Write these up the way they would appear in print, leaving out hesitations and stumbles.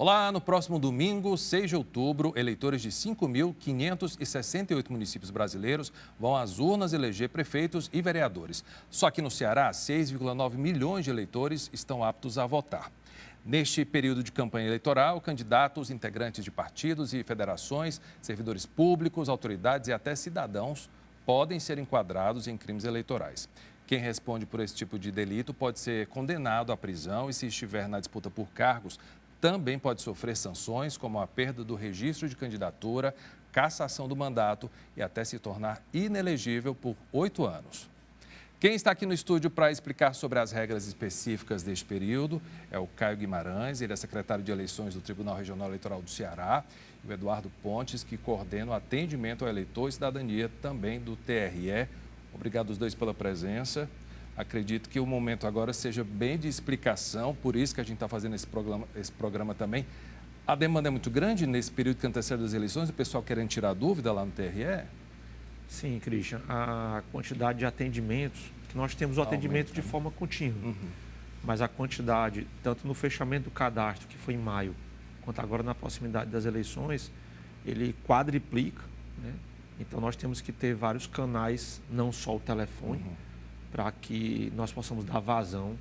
Olá, no próximo domingo, 6 de outubro, eleitores de 5.568 municípios brasileiros vão às urnas eleger prefeitos e vereadores. Só que no Ceará, 6,9 milhões de eleitores estão aptos a votar. Neste período de campanha eleitoral, candidatos, integrantes de partidos e federações, servidores públicos, autoridades e até cidadãos podem ser enquadrados em crimes eleitorais. Quem responde por esse tipo de delito pode ser condenado à prisão e, se estiver na disputa por cargos, também pode sofrer sanções como a perda do registro de candidatura, cassação do mandato e até se tornar inelegível por 8 anos. Quem está aqui no estúdio para explicar sobre as regras específicas deste período é o Caio Guimarães, ele é secretário de Eleições do Tribunal Regional Eleitoral do Ceará, e o Eduardo Pontes, que coordena o atendimento ao eleitor e cidadania também do TRE. Obrigado os dois pela presença. Acredito que o momento agora seja bem de explicação, por isso que a gente está fazendo esse programa também. A demanda é muito grande nesse período que antecede as eleições, o pessoal querendo tirar dúvida lá no TRE? Sim, Christian. A quantidade de atendimentos, que nós temos o atendimento de forma contínua, mas a quantidade, tanto no fechamento do cadastro, que foi em maio, quanto agora na proximidade das eleições, ele quadriplica, né? Então, nós temos que ter vários canais, não só o telefone, para que nós possamos dar vazão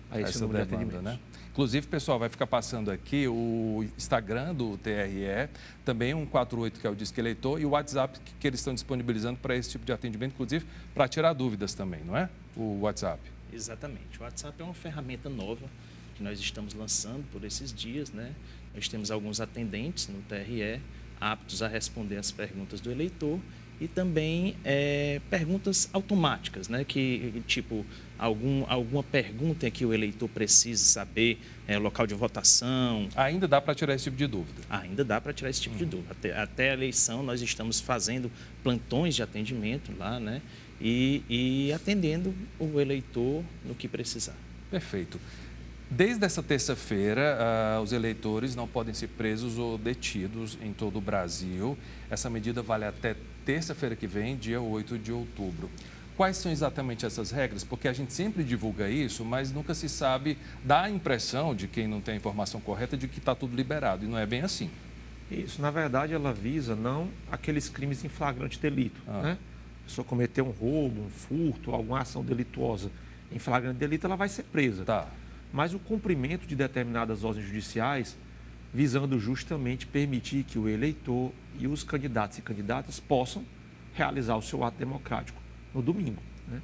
a esse número de atendimentos. Né? Inclusive, pessoal, vai ficar passando aqui o Instagram do TRE, também 148, que é o Disque Eleitor, e o WhatsApp que eles estão disponibilizando para esse tipo de atendimento, inclusive para tirar dúvidas também, não é? O WhatsApp. Exatamente. O WhatsApp é uma ferramenta nova que nós estamos lançando por esses dias, né? Nós temos alguns atendentes no TRE aptos a responder as perguntas do eleitor e também perguntas automáticas, né? Que, tipo, alguma pergunta que o eleitor precise saber, local de votação. Ainda dá para tirar esse tipo de dúvida? Ainda dá para tirar esse tipo de dúvida. Até a eleição, nós estamos fazendo plantões de atendimento lá, né? E atendendo o eleitor no que precisar. Perfeito. Desde essa terça-feira, os eleitores não podem ser presos ou detidos em todo o Brasil. Essa medida vale até terça-feira que vem, dia 8 de outubro. Quais são exatamente essas regras? Porque a gente sempre divulga isso, mas nunca se sabe, dá a impressão de quem não tem a informação correta de que está tudo liberado, e não é bem assim. Isso, na verdade, ela visa não aqueles crimes em flagrante delito, né? A pessoa cometeu um roubo, um furto, alguma ação delituosa em flagrante delito, ela vai ser presa. Tá. Mas o cumprimento de determinadas ordens judiciais, visando justamente permitir que o eleitor e os candidatos e candidatas possam realizar o seu ato democrático no domingo, né?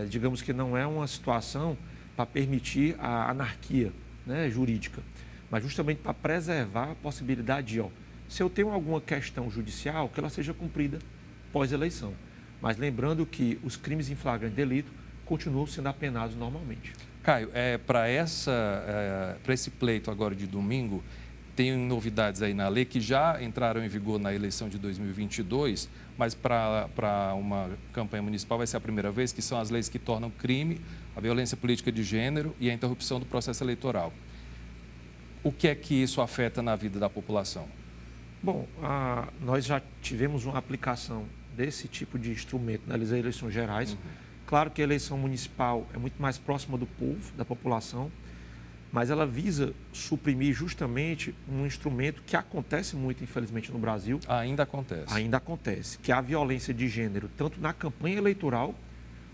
Digamos que não é uma situação para permitir a anarquia, né, jurídica, mas justamente para preservar a possibilidade de, se eu tenho alguma questão judicial, que ela seja cumprida pós-eleição. Mas lembrando que os crimes em flagrante delito continuam sendo apenados normalmente. Caio, para esse pleito agora de domingo, tem novidades aí na lei que já entraram em vigor na eleição de 2022, mas para uma campanha municipal vai ser a primeira vez, que são as leis que tornam crime a violência política de gênero e a interrupção do processo eleitoral. O que é que isso afeta na vida da população? Bom, nós já tivemos uma aplicação desse tipo de instrumento nas eleições gerais. Claro que a eleição municipal é muito mais próxima do povo, da população, mas ela visa suprimir justamente um instrumento que acontece muito, infelizmente, no Brasil. Ainda acontece. Ainda acontece, que é a violência de gênero, tanto na campanha eleitoral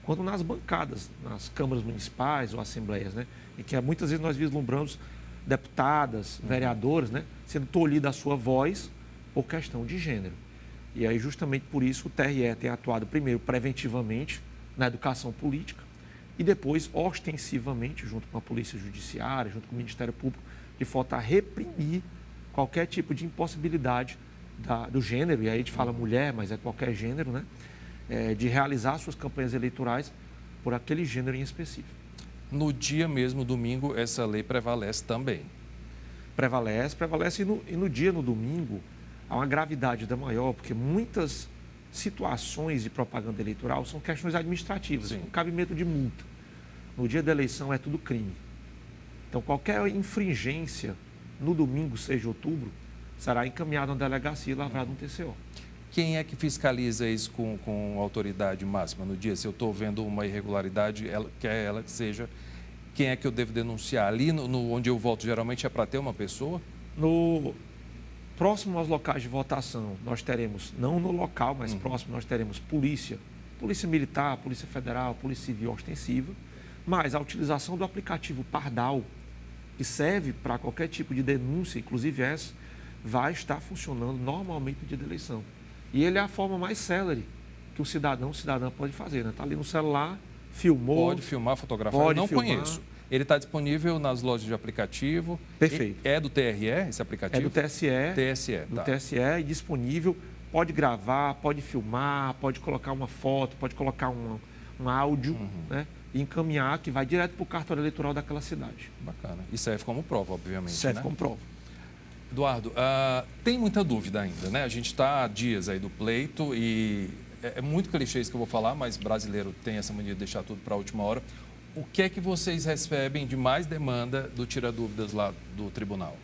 quanto nas bancadas, nas câmaras municipais ou assembleias, né? E que muitas vezes nós vislumbramos deputadas, vereadoras, né, sendo tolhida a sua voz por questão de gênero. E aí, justamente por isso, o TRE tem atuado primeiro preventivamente na educação política e depois ostensivamente, junto com a Polícia Judiciária, junto com o Ministério Público, de forma a reprimir qualquer tipo de impossibilidade do gênero, e aí a gente fala mulher, mas é qualquer gênero, né? De realizar suas campanhas eleitorais por aquele gênero em específico. No dia mesmo, domingo, essa lei prevalece também? Prevalece no domingo, há uma gravidade da maior, porque muitas situações de propaganda eleitoral são questões administrativas, com cabimento de multa. No dia da eleição é tudo crime. Então, qualquer infringência no domingo, 6 de outubro, será encaminhada a uma delegacia e lavrado um TCO. Quem é que fiscaliza isso com autoridade máxima no dia? Se eu estou vendo uma irregularidade, quer ela que seja, quem é que eu devo denunciar? Ali onde eu voto, geralmente é para ter uma pessoa? No próximo aos locais de votação, nós teremos, não no local, mas próximo, nós teremos polícia militar, polícia federal, polícia civil ostensiva, mas a utilização do aplicativo Pardal, que serve para qualquer tipo de denúncia, inclusive essa, vai estar funcionando normalmente no dia da eleição. E ele é a forma mais célere que o cidadã pode fazer, né? Está ali no celular, filmou. Pode filmar, fotografar. Pode Eu não filmar. conheço. Ele está disponível nas lojas de aplicativo. Perfeito. É do TRE, esse aplicativo? É do TSE. TSE, Do tá. TSE e disponível. Pode gravar, pode filmar, pode colocar uma foto, pode colocar um áudio, né? E encaminhar, que vai direto para o cartório eleitoral daquela cidade. Bacana. E serve como prova, obviamente, Serve né? como prova. Eduardo, tem muita dúvida ainda, né? A gente está há dias aí do pleito e é muito clichê isso que eu vou falar, mas brasileiro tem essa mania de deixar tudo para a última hora. O que é que vocês recebem de mais demanda do tira-dúvidas lá do tribunal?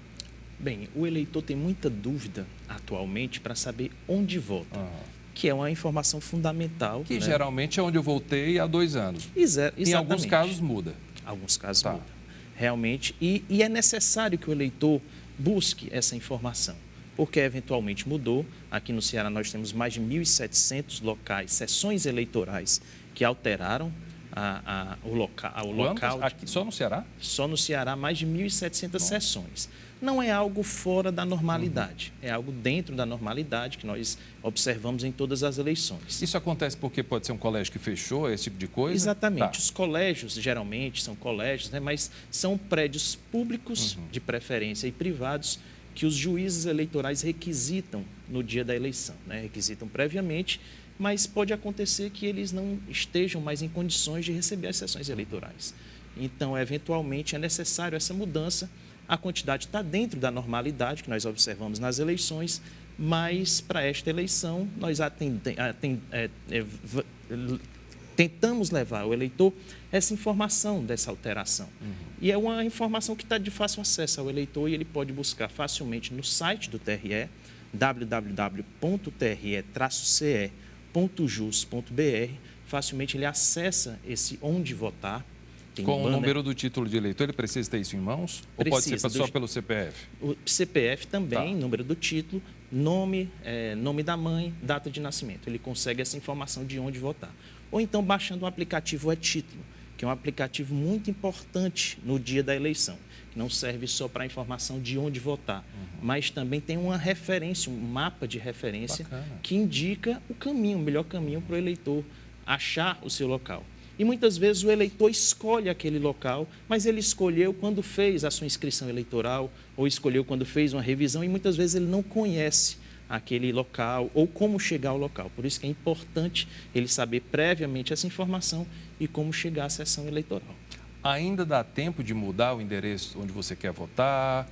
Bem, o eleitor tem muita dúvida atualmente para saber onde vota, que é uma informação fundamental. Que né? geralmente é onde eu voltei há 2 anos. Exatamente. Em alguns casos muda. Alguns casos Tá. muda. Realmente. E é necessário que o eleitor busque essa informação, porque eventualmente mudou. Aqui no Ceará nós temos mais de 1.700 locais, sessões eleitorais que alteraram o local. Aqui, só no Ceará? Só no Ceará, mais de 1.700 sessões. Não é algo fora da normalidade, é algo dentro da normalidade que nós observamos em todas as eleições. Isso acontece porque pode ser um colégio que fechou, esse tipo de coisa? Exatamente. Tá. Os colégios, geralmente, são colégios, né, mas são prédios públicos, de preferência, e privados, que os juízes eleitorais requisitam no dia da eleição, né, requisitam previamente, mas pode acontecer que eles não estejam mais em condições de receber as sessões eleitorais. Então, eventualmente, é necessário essa mudança. A quantidade está dentro da normalidade que nós observamos nas eleições, mas para esta eleição nós tentamos levar ao eleitor essa informação dessa alteração. E é uma informação que está de fácil acesso ao eleitor e ele pode buscar facilmente no site do TRE, www.tre-ce.jus.br. Facilmente ele acessa esse onde votar. Tem Com o banner. número do título de eleitor, ele precisa ter isso em mãos? Ou pode ser Precisa, só pelo CPF? O CPF também, Tá. número do título, nome da mãe, data de nascimento. Ele consegue essa informação de onde votar. Ou então baixando o aplicativo e-Título, que é um aplicativo muito importante no dia da eleição, que não serve só para a informação de onde votar, mas também tem uma referência, um mapa de referência Bacana. que indica o caminho, o melhor caminho para o eleitor achar o seu local. E muitas vezes o eleitor escolhe aquele local, mas ele escolheu quando fez a sua inscrição eleitoral ou escolheu quando fez uma revisão e muitas vezes ele não conhece aquele local ou como chegar ao local. Por isso que é importante ele saber previamente essa informação e como chegar à sessão eleitoral. Ainda dá tempo de mudar o endereço onde você quer votar,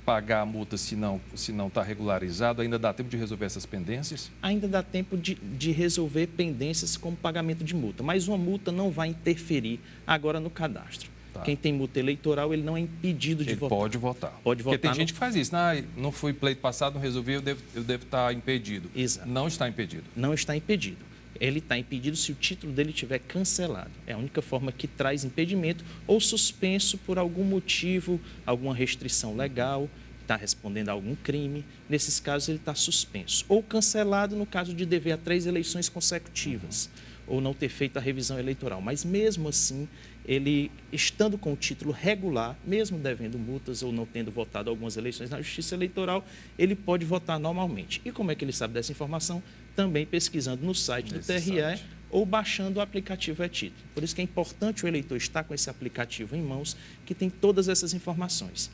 pagar a multa se não está regularizado? Ainda dá tempo de resolver essas pendências? Ainda dá tempo de resolver pendências como pagamento de multa, mas uma multa não vai interferir agora no cadastro. Tá. Quem tem multa eleitoral, ele não é impedido de Ele votar. pode votar. Pode Porque votar tem gente que faz isso. Não fui pleito passado, não resolvi, eu devo estar impedido. Exato. Não está impedido. Não está impedido. Ele está impedido se o título dele estiver cancelado. É a única forma que traz impedimento ou suspenso por algum motivo, alguma restrição legal, está respondendo a algum crime. Nesses casos, ele está suspenso. Ou cancelado no caso de dever a 3 eleições consecutivas, ou não ter feito a revisão eleitoral. Mas mesmo assim, ele estando com o título regular, mesmo devendo multas ou não tendo votado algumas eleições na Justiça Eleitoral, ele pode votar normalmente. E como é que ele sabe dessa informação? Também pesquisando no site do Nesse TRE site. ou baixando o aplicativo e-Título. Por isso que é importante o eleitor estar com esse aplicativo em mãos, que tem todas essas informações.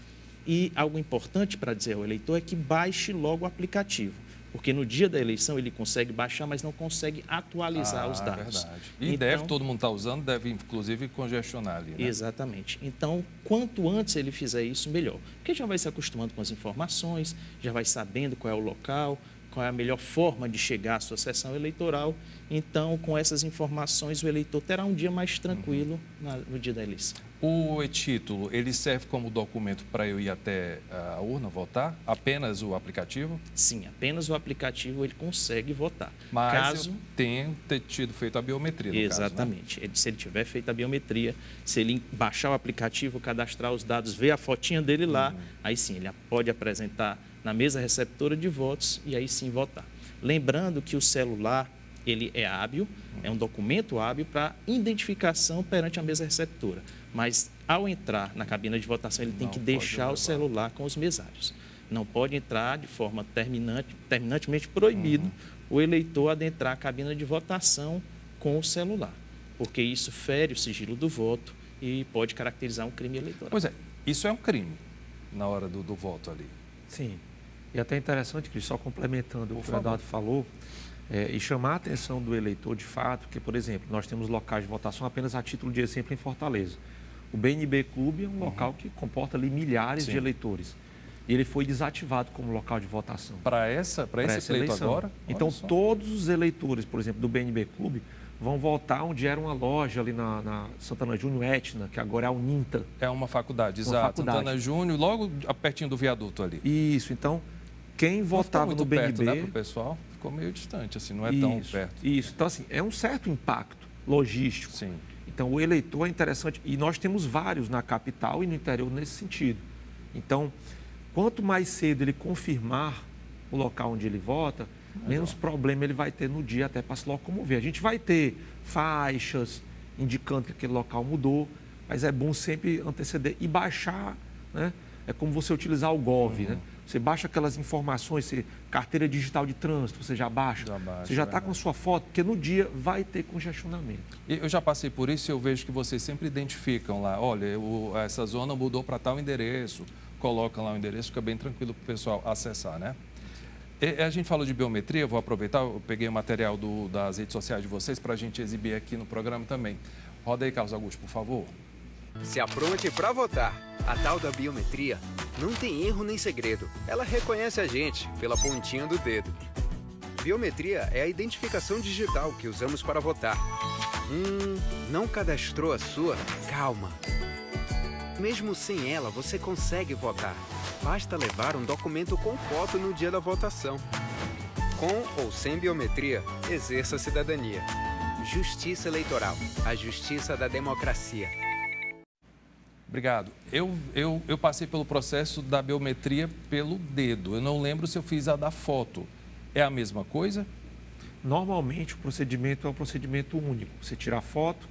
E algo importante para dizer ao eleitor é que baixe logo o aplicativo, porque no dia da eleição ele consegue baixar, mas não consegue atualizar os dados. Verdade. E deve, todo mundo está usando, deve inclusive congestionar ali, né? Exatamente. Então, quanto antes ele fizer isso, melhor. Porque já vai se acostumando com as informações, já vai sabendo qual é o local, qual é a melhor forma de chegar à sua sessão eleitoral Então, com essas informações, o eleitor terá um dia mais tranquilo no dia da eleição. O e-título, ele serve como documento para eu ir até a urna votar? Apenas o aplicativo? Sim, apenas o aplicativo ele consegue votar. Mas Caso eu tenha tido feito a biometria, no Exatamente. caso, né? Se ele tiver feito a biometria, se ele baixar o aplicativo, cadastrar os dados, ver a fotinha dele lá, aí sim, ele pode apresentar na mesa receptora de votos e aí sim votar. Lembrando que o celular, ele é hábil, é um documento hábil para identificação perante a mesa receptora. Mas, ao entrar na cabina de votação, ele tem Não que pode deixar o levar. celular com os mesários. Não pode entrar de forma terminantemente proibido o eleitor adentrar a cabina de votação com o celular, porque isso fere o sigilo do voto e pode caracterizar um crime eleitoral. Pois é, isso é um crime na hora do voto ali. Sim. E até interessante, Cris, só complementando o que o favor. Eduardo falou, e chamar a atenção do eleitor de fato, que, por exemplo, nós temos locais de votação apenas a título de exemplo em Fortaleza. O BNB Clube é um local que comporta ali milhares Sim. de eleitores. E ele foi desativado como local de votação. Para esse pleito eleição. agora? Então, olha só. todos os eleitores, por exemplo, do BNB Clube, vão votar onde era uma loja ali na Santana Júnior Etna, que agora é a Uninta. É uma faculdade, Uma exato. faculdade. Santana Júnior, logo pertinho do viaduto ali. Isso, então, quem Não ficou votava muito no perto, BNB... né, pro pessoal? Ficou meio distante, assim, não é tão perto. Isso, então assim, é um certo impacto logístico. Sim. Então, o eleitor é interessante, e nós temos vários na capital e no interior nesse sentido. Então, quanto mais cedo ele confirmar o local onde ele vota, menos problema ele vai ter no dia até para se locomover. A gente vai ter faixas indicando que aquele local mudou, mas é bom sempre anteceder e baixar, né? É como você utilizar o Gov, né? Você baixa aquelas informações, carteira digital de trânsito, você já baixa. Você já está com a sua foto, porque no dia vai ter congestionamento. Eu já passei por isso e eu vejo que vocês sempre identificam lá, olha, essa zona mudou para tal endereço, colocam lá o endereço, fica bem tranquilo para o pessoal acessar, né? E a gente falou de biometria, eu vou aproveitar, eu peguei o material das redes sociais de vocês para a gente exibir aqui no programa também. Roda aí, Carlos Augusto, por favor. Se apronte para votar. A tal da biometria não tem erro nem segredo. Ela reconhece a gente pela pontinha do dedo. Biometria é a identificação digital que usamos para votar. Não cadastrou a sua? Calma. Mesmo sem ela, você consegue votar. Basta levar um documento com foto no dia da votação. Com ou sem biometria, exerça a cidadania. Justiça Eleitoral, a justiça da democracia. Obrigado. Eu passei pelo processo da biometria pelo dedo. Eu não lembro se eu fiz a da foto. É a mesma coisa? Normalmente, o procedimento é um procedimento único. Você tira a foto,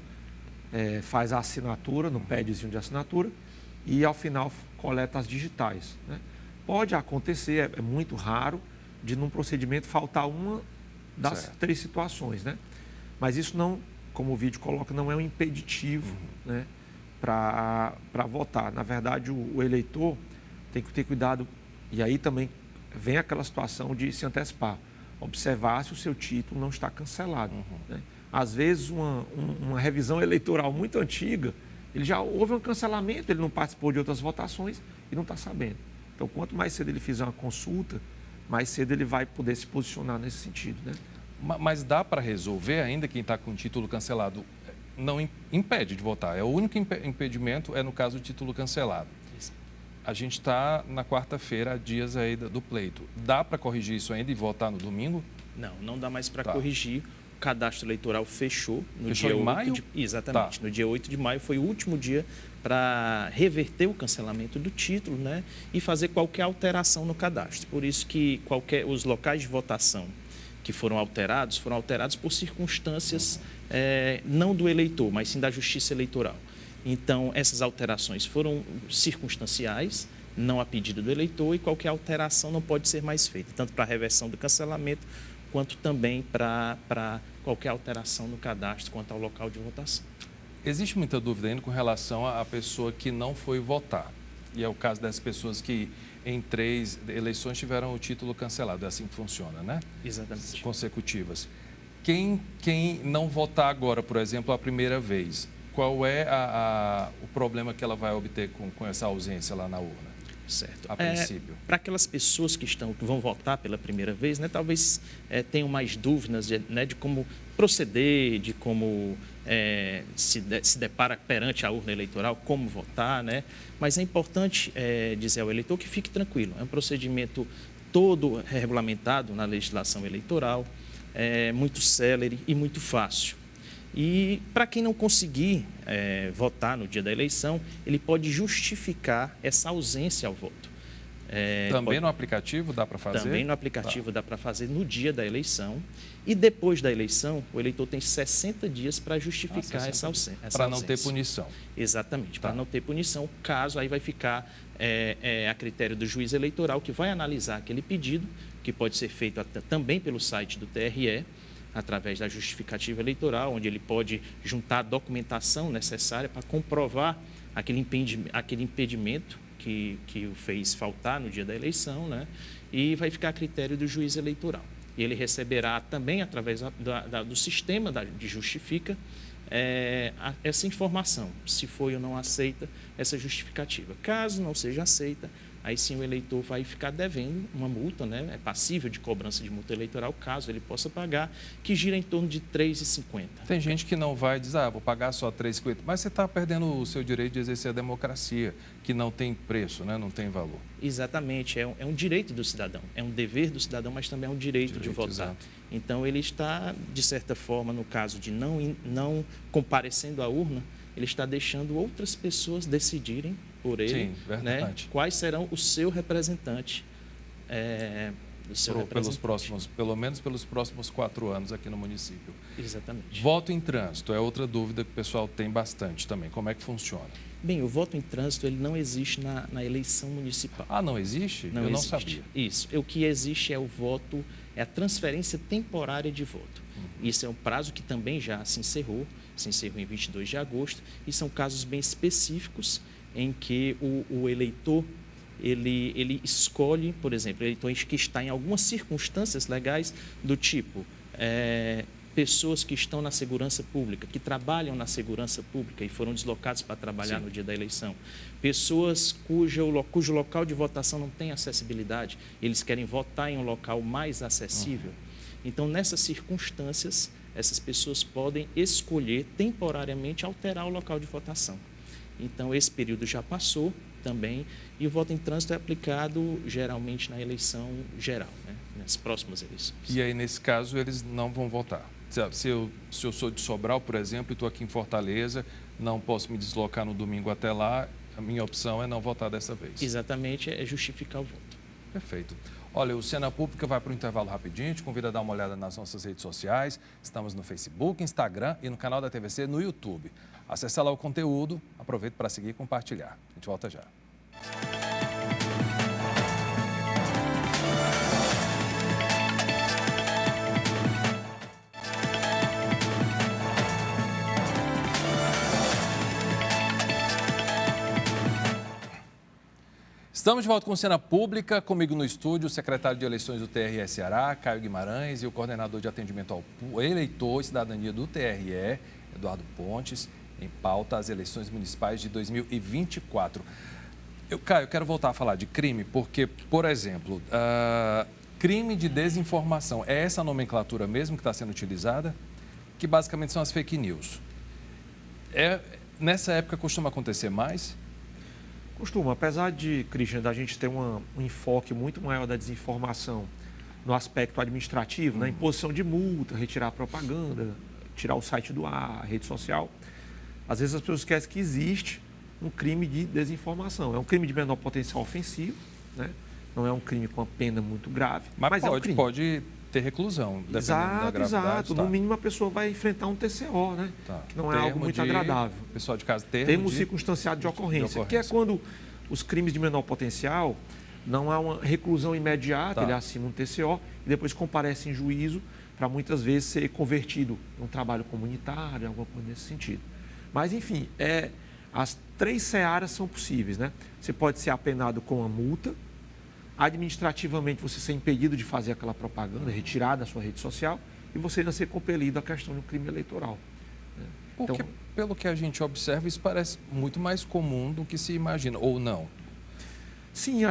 faz a assinatura, no padzinho de assinatura, e ao final coleta as digitais, né? Pode acontecer, é muito raro, de num procedimento faltar uma das três situações, né? Mas isso não, como o vídeo coloca, não é um impeditivo, né, para votar. Na verdade, o eleitor tem que ter cuidado, e aí também vem aquela situação de se antecipar, observar se o seu título não está cancelado, né? Às vezes, uma revisão eleitoral muito antiga, ele já houve um cancelamento, ele não participou de outras votações e não está sabendo. Então, quanto mais cedo ele fizer uma consulta, mais cedo ele vai poder se posicionar nesse sentido, né? Mas dá para resolver ainda quem está com o título cancelado? Não impede de votar. É o único impedimento é no caso do título cancelado. A gente está na quarta-feira, dias aí do pleito. Dá para corrigir isso ainda e votar no domingo? Não dá mais para corrigir. O cadastro eleitoral fechou no Fechou dia em 8 maio? Exatamente. No dia 8 de maio foi o último dia para reverter o cancelamento do título, né, e fazer qualquer alteração no cadastro. Por isso que os locais de votação que foram alterados por circunstâncias não do eleitor, mas sim da Justiça Eleitoral. Então, essas alterações foram circunstanciais, não a pedido do eleitor, e qualquer alteração não pode ser mais feita, tanto para a reversão do cancelamento, quanto também para qualquer alteração no cadastro quanto ao local de votação. Existe muita dúvida ainda com relação à pessoa que não foi votar. E é o caso das pessoas que em 3 eleições tiveram o título cancelado. É assim que funciona, né? Exatamente. Consecutivas. Quem não votar agora, por exemplo, a primeira vez, qual é o problema que ela vai obter com essa ausência lá na urna? Certo. a princípio? Para aquelas pessoas que vão votar pela primeira vez, né, talvez tenham mais dúvidas de como proceder, de como se depara perante a urna eleitoral, como votar, né? Mas é importante dizer ao eleitor que fique tranquilo. É um procedimento todo regulamentado na legislação eleitoral, muito célere e muito fácil. E para quem não conseguir votar no dia da eleição, ele pode justificar essa ausência ao voto. Também no aplicativo dá para fazer? Também no aplicativo dá para fazer no dia da eleição. E depois da eleição, o eleitor tem 60 dias para justificar essa ausência. Para não ter punição. Exatamente, para não ter punição. O caso aí vai ficar a critério do juiz eleitoral, que vai analisar aquele pedido, que pode ser feito também pelo site do TRE, através da justificativa eleitoral, onde ele pode juntar a documentação necessária para comprovar aquele impedimento que o fez faltar no dia da eleição, né? E vai ficar a critério do juiz eleitoral. E ele receberá também, através do sistema de justifica, essa informação, se foi ou não aceita essa justificativa. Caso não seja aceita, aí sim o eleitor vai ficar devendo uma multa, né? É passível de cobrança de multa eleitoral, caso ele possa pagar, que gira em torno de R$ 3,50. Tem gente que não vai dizer, vou pagar só R$ 3,50, mas você está perdendo o seu direito de exercer a democracia, que não tem preço, né? Não tem valor. Exatamente, é um direito do cidadão, é um dever do cidadão, mas também é um direito de votar. Exato. Então ele está, de certa forma, no caso de não comparecendo à urna, ele está deixando outras pessoas decidirem por ele, sim, né, quais serão o seu representante. Pelo menos pelos próximos 4 anos aqui no município. Exatamente. Voto em trânsito é outra dúvida que o pessoal tem bastante também. Como é que funciona? Bem, o voto em trânsito ele não existe na eleição municipal. Ah, não existe? Eu não sabia. Isso. O que existe é o voto, é a transferência temporária de voto. Isso é um prazo que também já se encerrou em 22 de agosto, e são casos bem específicos em que o eleitor ele escolhe, por exemplo, o eleitor que está em algumas circunstâncias legais do tipo pessoas que estão na segurança pública, que trabalham na segurança pública e foram deslocados para trabalhar no dia da eleição, pessoas cujo local de votação não tem acessibilidade, eles querem votar em um local mais acessível. Então, nessas circunstâncias, essas pessoas podem escolher temporariamente alterar o local de votação. Então, esse período já passou também, e o voto em trânsito é aplicado geralmente na eleição geral, né? Nas próximas eleições. E aí, nesse caso, eles não vão votar? Se eu sou de Sobral, por exemplo, e estou aqui em Fortaleza, não posso me deslocar no domingo até lá, a minha opção é não votar dessa vez. Exatamente, é justificar o voto. Perfeito. Olha, o Cena Pública vai para o intervalo rapidinho, te convido a dar uma olhada nas nossas redes sociais. Estamos no Facebook, Instagram e no canal da TVC no YouTube. Acesse lá o conteúdo, aproveite para seguir e compartilhar. A gente volta já. Estamos de volta com Cena Pública, comigo no estúdio o secretário de Eleições do TRE Ceará, Caio Guimarães, e o coordenador de atendimento ao eleitor e cidadania do TRE, Eduardo Pontes, em pauta as eleições municipais de 2024. Caio, eu quero voltar a falar de crime, porque, por exemplo, crime de desinformação, é essa a nomenclatura mesmo que está sendo utilizada? Que basicamente são as fake news. Nessa época costuma acontecer mais? Costuma, apesar de, Christian, da gente ter um enfoque muito maior da desinformação no aspecto administrativo, na imposição de multa, retirar a propaganda, tirar o site do ar, a rede social, às vezes as pessoas esquecem que existe um crime de desinformação. É um crime de menor potencial ofensivo, né? Não é um crime com uma pena muito grave, mas é um crime. Pode ter reclusão, dependendo da gravidade. Exato. Tá. No mínimo, a pessoa vai enfrentar um TCO, né? Tá. Que não é algo muito agradável. Pessoal de casa, termo circunstanciado de ocorrência, que é quando os crimes de menor potencial não há uma reclusão imediata, ele assina um TCO e depois comparece em juízo para muitas vezes ser convertido em um trabalho comunitário, alguma coisa nesse sentido. Mas, enfim, as 3 searas são possíveis, né? Você pode ser apenado com a multa, administrativamente você ser impedido de fazer aquela propaganda, retirada da sua rede social, e você ainda ser compelido à questão do crime eleitoral. Né? Porque, pelo que a gente observa, isso parece muito mais comum do que se imagina, ou não? Sim,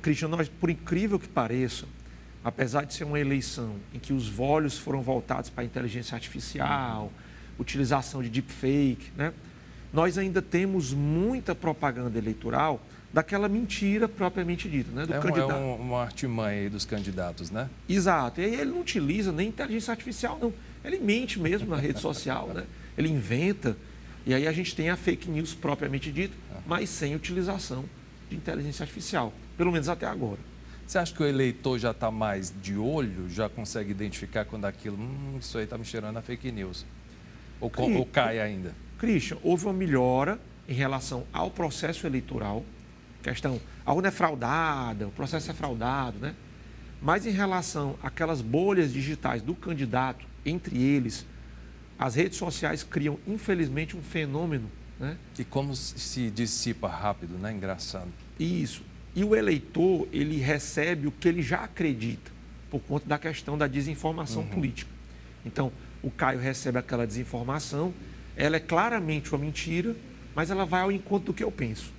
Cristian, nós, por incrível que pareça, apesar de ser uma eleição em que os olhos foram voltados para a inteligência artificial, utilização de deepfake, né? Nós ainda temos muita propaganda eleitoral daquela mentira propriamente dita, né? Do candidato. Uma artimanha aí dos candidatos, né? Exato. E aí ele não utiliza nem inteligência artificial, não. Ele mente mesmo na rede social, né? Ele inventa. E aí a gente tem a fake news propriamente dita, mas sem utilização de inteligência artificial. Pelo menos até agora. Você acha que o eleitor já está mais de olho, já consegue identificar quando aquilo, isso aí está me cheirando a fake news? Ou cai ainda? Christian, houve uma melhora em relação ao processo eleitoral, questão, a urna é fraudada, o processo é fraudado, né? Mas em relação àquelas bolhas digitais do candidato, entre eles, as redes sociais criam, infelizmente, um fenômeno, né? E como se dissipa rápido, né? Engraçado. Isso. E o eleitor, ele recebe o que ele já acredita, por conta da questão da desinformação política. Então, o Caio recebe aquela desinformação, ela é claramente uma mentira, mas ela vai ao encontro do que eu penso.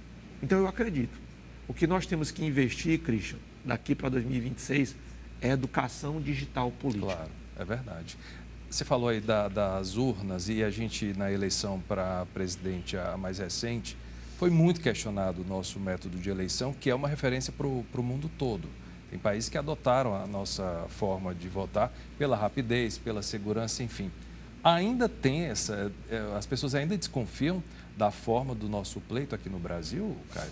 Então, eu acredito. O que nós temos que investir, Christian, daqui para 2026, é educação digital política. Claro, é verdade. Você falou aí das urnas e a gente, na eleição para presidente, a mais recente, foi muito questionado o nosso método de eleição, que é uma referência para o mundo todo. Tem países que adotaram a nossa forma de votar pela rapidez, pela segurança, enfim. Ainda tem as pessoas ainda desconfiam da forma do nosso pleito aqui no Brasil, Caio?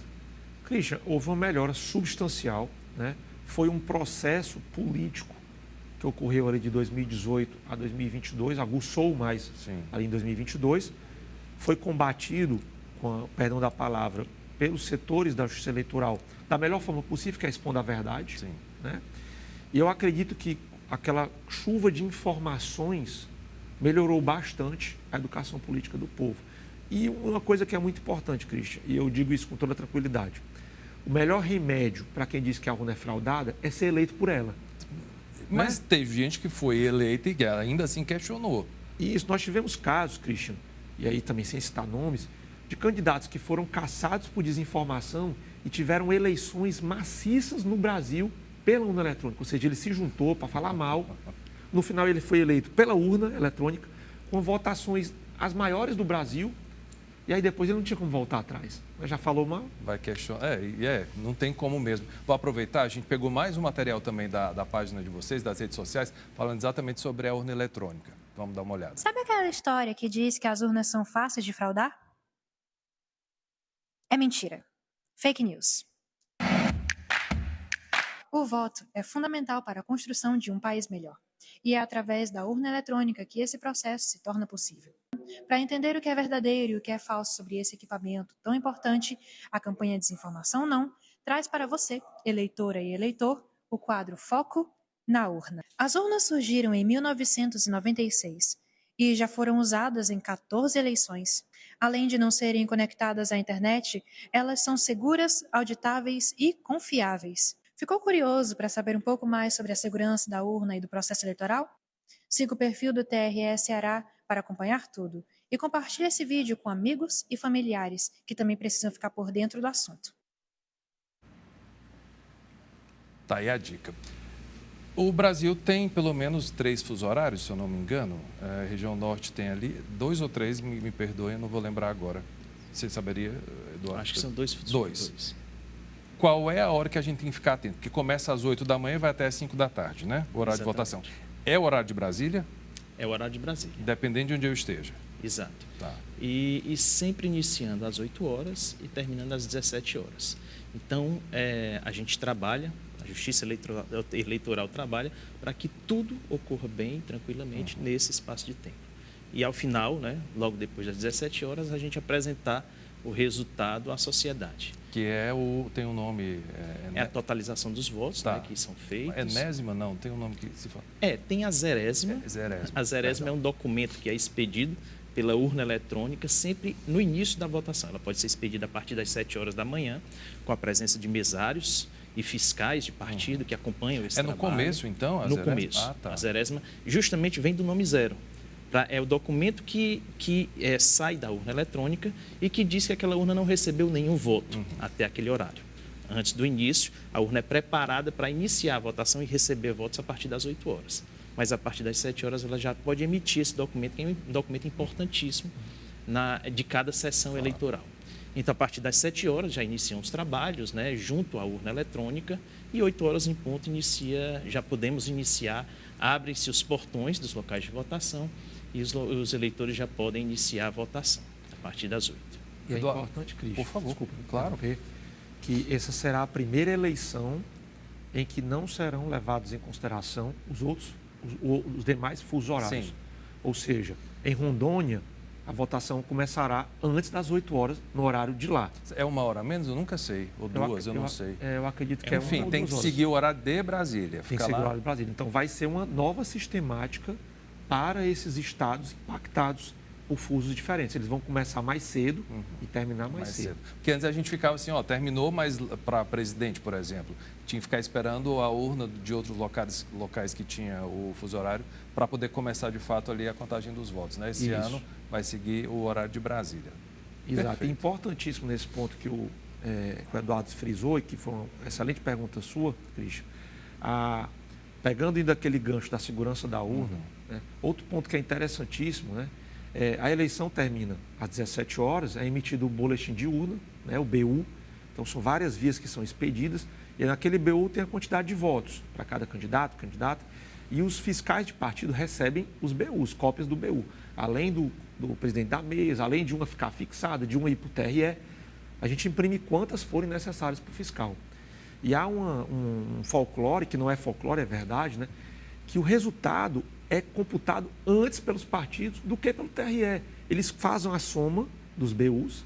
Christian, houve uma melhora substancial, né? Foi um processo político que ocorreu ali de 2018 a 2022, aguçou mais ali em 2022, foi combatido, com perdão da palavra, pelos setores da justiça eleitoral da melhor forma possível, que é expondo a verdade. Sim. Né? E eu acredito que aquela chuva de informações melhorou bastante a educação política do povo. E uma coisa que é muito importante, Christian, e eu digo isso com toda tranquilidade, o melhor remédio para quem diz que a urna é fraudada é ser eleito por ela. Mas teve gente que foi eleita e que ainda assim questionou. E isso, nós tivemos casos, Christian, e aí também sem citar nomes, de candidatos que foram caçados por desinformação e tiveram eleições maciças no Brasil pela urna eletrônica. Ou seja, ele se juntou para falar mal. No final, ele foi eleito pela urna eletrônica, com votações as maiores do Brasil. E aí depois ele não tinha como voltar atrás. Já falou mal? Vai questionar. Não tem como mesmo. Vou aproveitar, a gente pegou mais um material também da página de vocês, das redes sociais, falando exatamente sobre a urna eletrônica. Vamos dar uma olhada. Sabe aquela história que diz que as urnas são fáceis de fraudar? É mentira. Fake news. O voto é fundamental para a construção de um país melhor. E é através da urna eletrônica que esse processo se torna possível. Para entender o que é verdadeiro e o que é falso sobre esse equipamento tão importante, a campanha Desinformação Não traz para você, eleitora e eleitor, o quadro Foco na Urna. As urnas surgiram em 1996 e já foram usadas em 14 eleições. Além de não serem conectadas à internet, elas são seguras, auditáveis e confiáveis. Ficou curioso para saber um pouco mais sobre a segurança da urna e do processo eleitoral? Siga o perfil do TRE Ceará para acompanhar tudo e compartilhe esse vídeo com amigos e familiares que também precisam ficar por dentro do assunto. Tá aí a dica. O Brasil tem pelo menos 3 fusos horários, se eu não me engano. A região norte tem ali 2 ou 3, me perdoem, eu não vou lembrar agora. Você saberia, Eduardo? Acho que são 2 fusos. 2. Qual é a hora que a gente tem que ficar atento? Porque começa às 8 da manhã e vai até às 5 da tarde, né? O horário de votação. É o horário de Brasília? É o horário de Brasília. Dependendo de onde eu esteja. Exato. Tá. E sempre iniciando às 8 horas e terminando às 17 horas. Então, a gente trabalha, a Justiça Eleitoral trabalha para que tudo ocorra bem, tranquilamente, nesse espaço de tempo. E ao final, né, logo depois das 17 horas, a gente apresentar o resultado à sociedade. Que tem um nome... É a totalização dos votos, né, que são feitos. Enésima, não, tem um nome que se fala. Tem a zerésima. Zerésima. A zerésima é um documento que é expedido pela urna eletrônica sempre no início da votação. Ela pode ser expedida a partir das 7 horas da manhã, com a presença de mesários e fiscais de partido que acompanham esse trabalho. É no começo, então? No começo. Tá. A zerésima justamente vem do nome zero. É o documento que sai da urna eletrônica e que diz que aquela urna não recebeu nenhum voto até aquele horário. antes do início, a urna é preparada para iniciar a votação e receber votos a partir das 8 horas. Mas a partir das 7 horas ela já pode emitir esse documento, que é um documento importantíssimo de cada sessão eleitoral. Então, a partir das 7 horas já iniciam os trabalhos, né, junto à urna eletrônica, e 8 horas em ponto já podemos iniciar, abrem-se os portões dos locais de votação e os eleitores já podem iniciar a votação a partir das 8. E é importante, Cris, por favor, desculpa, claro, que essa será a primeira eleição em que não serão levados em consideração os demais fusos horários. Sim. Ou seja, em Rondônia, a votação começará antes das 8 horas, no horário de lá. É 1 hora a menos? Eu nunca sei. Ou 2, eu não sei. Eu acredito que Enfim, tem que seguir o horário de Brasília. Tem que seguir o horário de Brasília. Então, vai ser uma nova sistemática para esses estados impactados por fusos diferentes. Eles vão começar mais cedo e terminar mais cedo. Porque antes a gente ficava assim, terminou, mas para presidente, por exemplo, tinha que ficar esperando a urna de outros locais que tinha o fuso horário para poder começar de fato ali a contagem dos votos, né? Esse ano vai seguir o horário de Brasília. Exato. Perfeito. É importantíssimo nesse ponto que o Eduardo frisou e que foi uma excelente pergunta sua, Cristian. Pegando ainda aquele gancho da segurança da urna, né? Outro ponto que é interessantíssimo, né? A eleição termina às 17 horas, é emitido o boletim de urna, né, o BU. Então, são várias vias que são expedidas e naquele BU tem a quantidade de votos para cada candidato, candidata. E os fiscais de partido recebem os BUs, cópias do BU. Além do presidente da mesa, além de uma ficar fixada, de uma ir para o TRE, a gente imprime quantas forem necessárias para o fiscal. E há um folclore, que não é folclore, é verdade, né, que o resultado é computado antes pelos partidos do que pelo TRE. Eles fazem a soma dos BUs.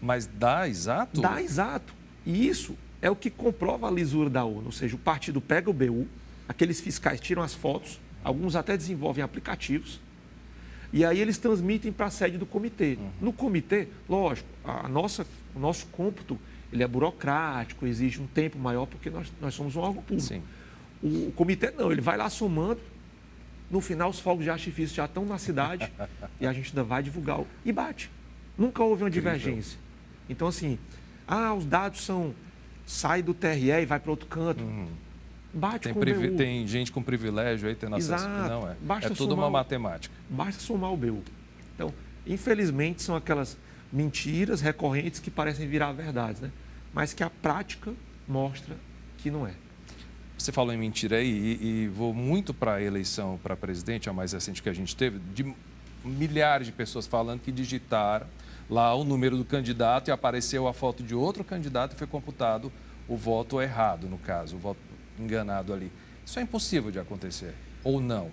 Mas dá exato? Dá exato. E isso é o que comprova a lisura da urna. Ou seja, o partido pega o BU, aqueles fiscais tiram as fotos, alguns até desenvolvem aplicativos, e aí eles transmitem para a sede do comitê. No comitê, lógico, o nosso cômputo ele é burocrático, exige um tempo maior, porque nós somos um órgão público. Sim. O comitê não, ele vai lá somando. No final, os fogos de artifício já estão na cidade e a gente ainda vai divulgar. E bate. Nunca houve uma divergência. Então, assim, os dados sai do TRE e vai para outro canto. Bate com o BU. Tem gente com privilégio aí tendo acesso. Exato. Não é. Basta É tudo uma matemática. Basta somar o BU. Então, infelizmente, são aquelas mentiras recorrentes que parecem virar verdades, né? Mas que a prática mostra que não é. Você falou em mentira aí e vou muito para a eleição para presidente, a mais recente que a gente teve, de milhares de pessoas falando que digitaram lá o número do candidato e apareceu a foto de outro candidato e foi computado o voto errado, no caso, o voto enganado ali. Isso é impossível de acontecer, ou não?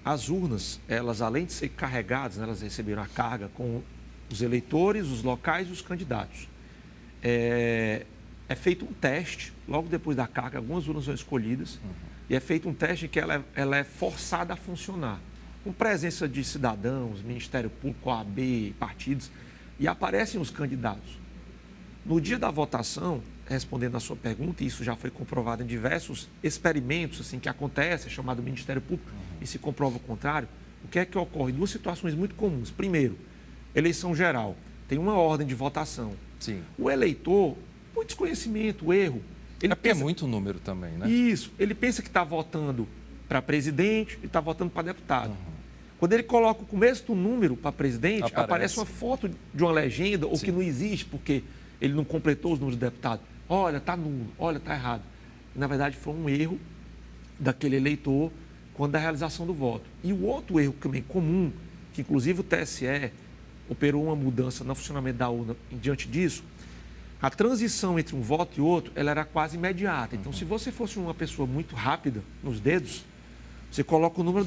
As urnas, elas além de ser carregadas, né, elas receberam a carga com os eleitores, os locais e os candidatos. É feito um teste, logo depois da carga, algumas urnas são escolhidas, e é feito um teste em que ela é forçada a funcionar, com presença de cidadãos, Ministério Público, OAB, partidos, e aparecem os candidatos. No dia da votação, respondendo à sua pergunta, e isso já foi comprovado em diversos experimentos assim, que acontecem, é chamado Ministério Público, e se comprova o contrário, o que é que ocorre? Duas situações muito comuns. Primeiro, eleição geral, tem uma ordem de votação. Sim. O eleitor, por desconhecimento, erro. Ele pensa... É muito número também, né? Isso. Ele pensa que está votando para presidente e está votando para deputado. Quando ele coloca o começo do número para presidente, aparece uma foto de uma legenda, ou que não existe, porque ele não completou os números do deputado. Olha, está nulo, olha, está errado. Na verdade, foi um erro daquele eleitor quando da realização do voto. E o outro erro também comum, que inclusive o TSE operou uma mudança no funcionamento da urna diante disso, a transição entre um voto e outro, ela era quase imediata. Então, se você fosse uma pessoa muito rápida nos dedos, você coloca o número,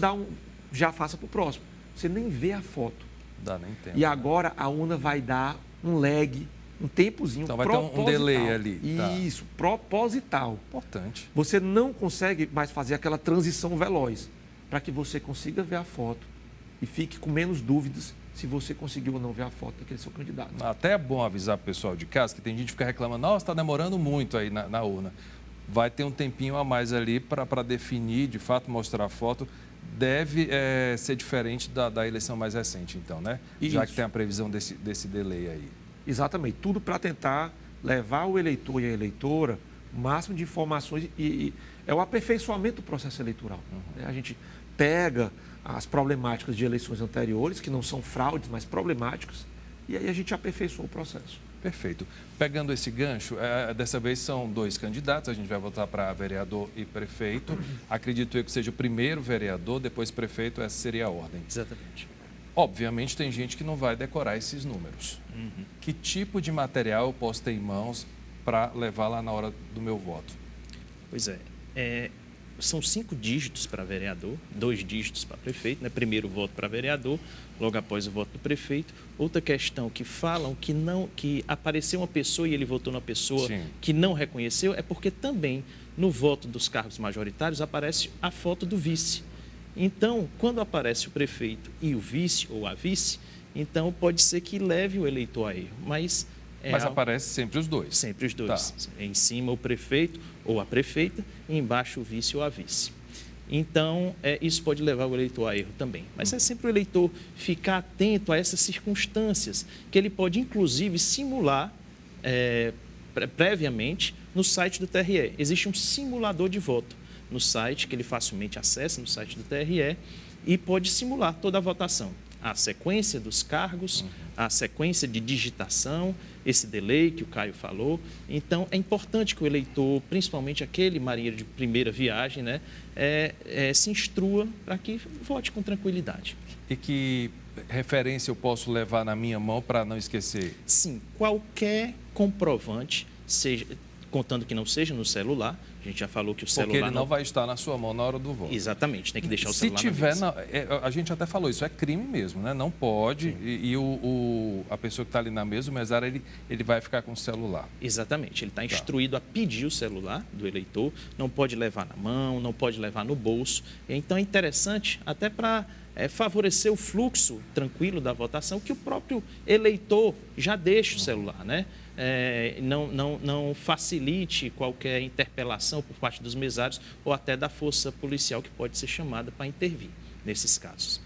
já faça para o próximo. Você nem vê a foto. Dá nem tempo. E agora a urna vai dar um lag, um tempozinho então vai ter um delay ali. Isso, proposital. Importante. Você não consegue mais fazer aquela transição veloz, para que você consiga ver a foto e fique com menos dúvidas se você conseguiu ou não ver a foto daquele seu candidato. Até é bom avisar o pessoal de casa, que tem gente que fica reclamando, nossa, está demorando muito aí na urna. Vai ter um tempinho a mais ali para definir, de fato, mostrar a foto. Deve ser diferente da eleição mais recente, então, né? Isso. Já que tem a previsão desse delay aí. Exatamente. Tudo para tentar levar o eleitor e a eleitora o máximo de informações e é o aperfeiçoamento do processo eleitoral. A gente pega as problemáticas de eleições anteriores, que não são fraudes, mas problemáticas, e aí a gente aperfeiçoa o processo. Perfeito. Pegando esse gancho, dessa vez são 2 candidatos, a gente vai votar para vereador e prefeito. Acredito eu que seja o primeiro vereador, depois prefeito, essa seria a ordem. Exatamente. Obviamente tem gente que não vai decorar esses números. Que tipo de material eu posso ter em mãos para levar lá na hora do meu voto? Pois são 5 dígitos para vereador, 2 dígitos para prefeito, né? Primeiro o voto para vereador, logo após o voto do prefeito. Outra questão que falam que apareceu uma pessoa e ele votou numa pessoa Sim. que não reconheceu, é porque também no voto dos cargos majoritários aparece a foto do vice. Então, quando aparece o prefeito e o vice ou a vice, então pode ser que leve o eleitor a erro, mas aparece sempre os 2. sempre os 2. Tá. Em cima o prefeito ou a prefeita, e embaixo o vice ou a vice. Então, isso pode levar o eleitor a erro também. Mas é sempre o eleitor ficar atento a essas circunstâncias, que ele pode, inclusive, simular previamente no site do TRE. Existe um simulador de voto no site, que ele facilmente acessa no site do TRE, e pode simular toda a votação. A sequência dos cargos, a sequência de digitação, esse delay que o Caio falou. Então, é importante que o eleitor, principalmente aquele marinheiro de primeira viagem, né, se instrua para que vote com tranquilidade. E que referência eu posso levar na minha mão para não esquecer? Sim, qualquer comprovante, contando que não seja no celular, a gente já falou que o celular... Porque ele não vai estar na sua mão na hora do voto. Exatamente, tem que deixar o celular Se tiver, na mesa. a gente até falou, isso é crime mesmo, né? Não pode. E a pessoa que está ali na mesa, o mesário, ele vai ficar com o celular. Exatamente, ele está instruído a pedir o celular do eleitor, não pode levar na mão, não pode levar no bolso. Então é interessante, até para favorecer o fluxo tranquilo da votação, que o próprio eleitor já deixe o celular, né? Não facilite qualquer interpelação por parte dos mesários ou até da força policial que pode ser chamada para intervir nesses casos.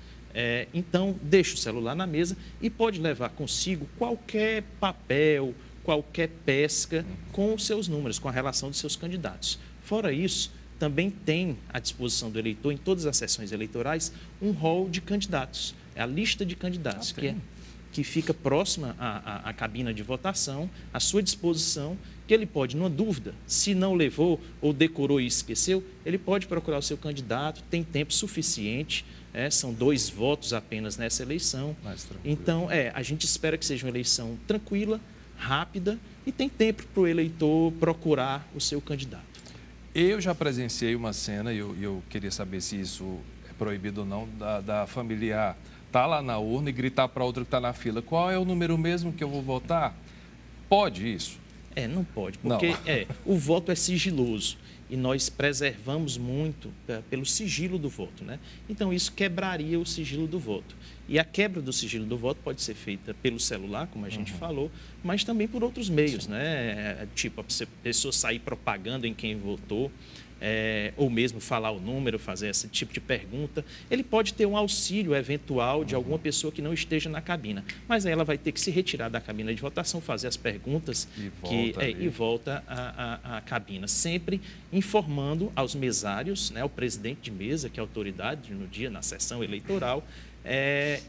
Então, deixe o celular na mesa e pode levar consigo qualquer papel, qualquer pesca com os seus números, com a relação dos seus candidatos. Fora isso, também tem à disposição do eleitor, em todas as sessões eleitorais, um rol de candidatos. É a lista de candidatos, que fica próxima à cabina de votação, à sua disposição, que ele pode, numa dúvida, se não levou ou decorou e esqueceu, ele pode procurar o seu candidato, tem tempo suficiente, são 2 votos apenas nessa eleição. Então, a gente espera que seja uma eleição tranquila, rápida e tem tempo para o eleitor procurar o seu candidato. Eu já presenciei uma cena, e eu queria saber se isso é proibido ou não, da familiar estar lá na urna e gritar para outra que está na fila, qual é o número mesmo que eu vou votar? Pode isso? Não pode, porque o voto é sigiloso e nós preservamos muito pelo sigilo do voto, né? Então, isso quebraria o sigilo do voto. E a quebra do sigilo do voto pode ser feita pelo celular, como a gente falou, mas também por outros meios, né? Tipo, a pessoa sair propagando em quem votou, ou mesmo falar o número, fazer esse tipo de pergunta. Ele pode ter um auxílio eventual de alguma pessoa que não esteja na cabina, mas aí ela vai ter que se retirar da cabina de votação, fazer as perguntas e volta à cabina, sempre informando aos mesários, né, ao presidente de mesa, que é a autoridade no dia, na sessão eleitoral,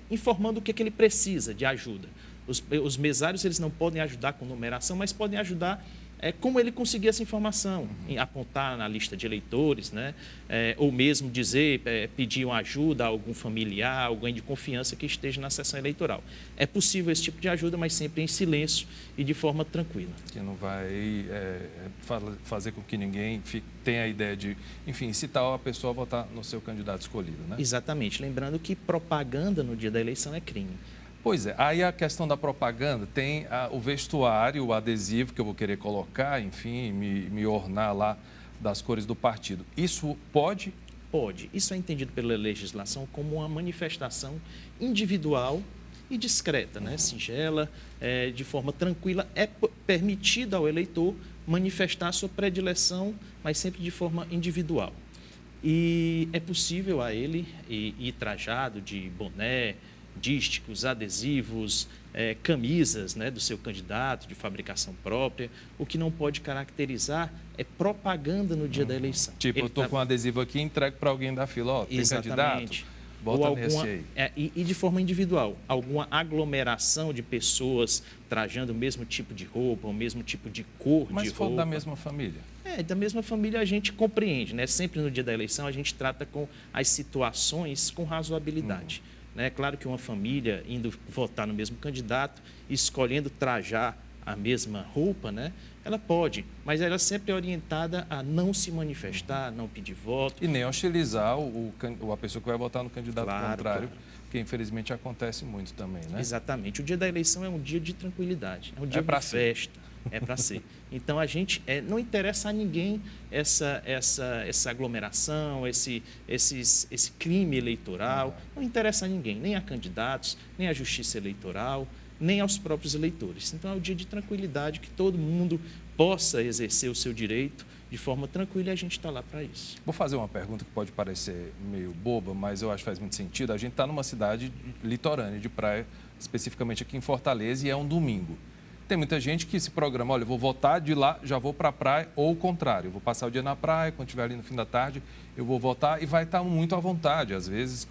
informando o que ele precisa de ajuda. Os mesários, eles não podem ajudar com numeração, mas podem ajudar como ele conseguir essa informação, apontar na lista de eleitores, né? Ou mesmo dizer, pedir uma ajuda a algum familiar, alguém de confiança que esteja na sessão eleitoral. É possível esse tipo de ajuda, mas sempre em silêncio e de forma tranquila. Que não vai fazer com que ninguém tenha a ideia de, enfim, incitar a pessoa a votar no seu candidato escolhido, né? Exatamente. Lembrando que propaganda no dia da eleição é crime. Pois é, aí a questão da propaganda tem o vestuário, o adesivo que eu vou querer colocar, enfim, me ornar lá das cores do partido. Isso pode? Pode. Isso é entendido pela legislação como uma manifestação individual e discreta, né? Singela, de forma tranquila. É permitido ao eleitor manifestar a sua predileção, mas sempre de forma individual. E é possível a ele ir trajado de boné, dísticos, adesivos, camisas, né, do seu candidato de fabricação própria. O que não pode caracterizar é propaganda no dia da eleição. Tipo, eu estou com um adesivo aqui e entrego para alguém da fila. Ó, tem candidato? Bota Ou nesse aí. E de forma individual, alguma aglomeração de pessoas trajando o mesmo tipo de roupa, o mesmo tipo de cor Mas de se for roupa. da mesma família? Da mesma família a gente compreende, né? Sempre no dia da eleição a gente trata com as situações com razoabilidade. Né? Claro que uma família indo votar no mesmo candidato, escolhendo trajar a mesma roupa, né? Ela pode, mas ela sempre é orientada a não se manifestar, não pedir voto. E nem hostilizar a pessoa que vai votar no candidato contrário, Claro. que infelizmente acontece muito também, né? Exatamente. O dia da eleição é um dia de tranquilidade, é um dia pra de ser. festa, é para ser. Então, a gente não interessa a ninguém essa aglomeração, esse crime eleitoral, não interessa a ninguém, nem a candidatos, nem à justiça eleitoral, nem aos próprios eleitores. Então, é um dia de tranquilidade, que todo mundo possa exercer o seu direito de forma tranquila, e a gente está lá para isso. Vou fazer uma pergunta que pode parecer meio boba, mas eu acho que faz muito sentido. A gente está numa cidade litorânea de praia, especificamente aqui em Fortaleza, e é um domingo. Tem muita gente que se programa, olha, eu vou votar de lá, já vou para a praia, ou o contrário, eu vou passar o dia na praia, quando estiver ali no fim da tarde, eu vou votar e vai estar muito à vontade, às vezes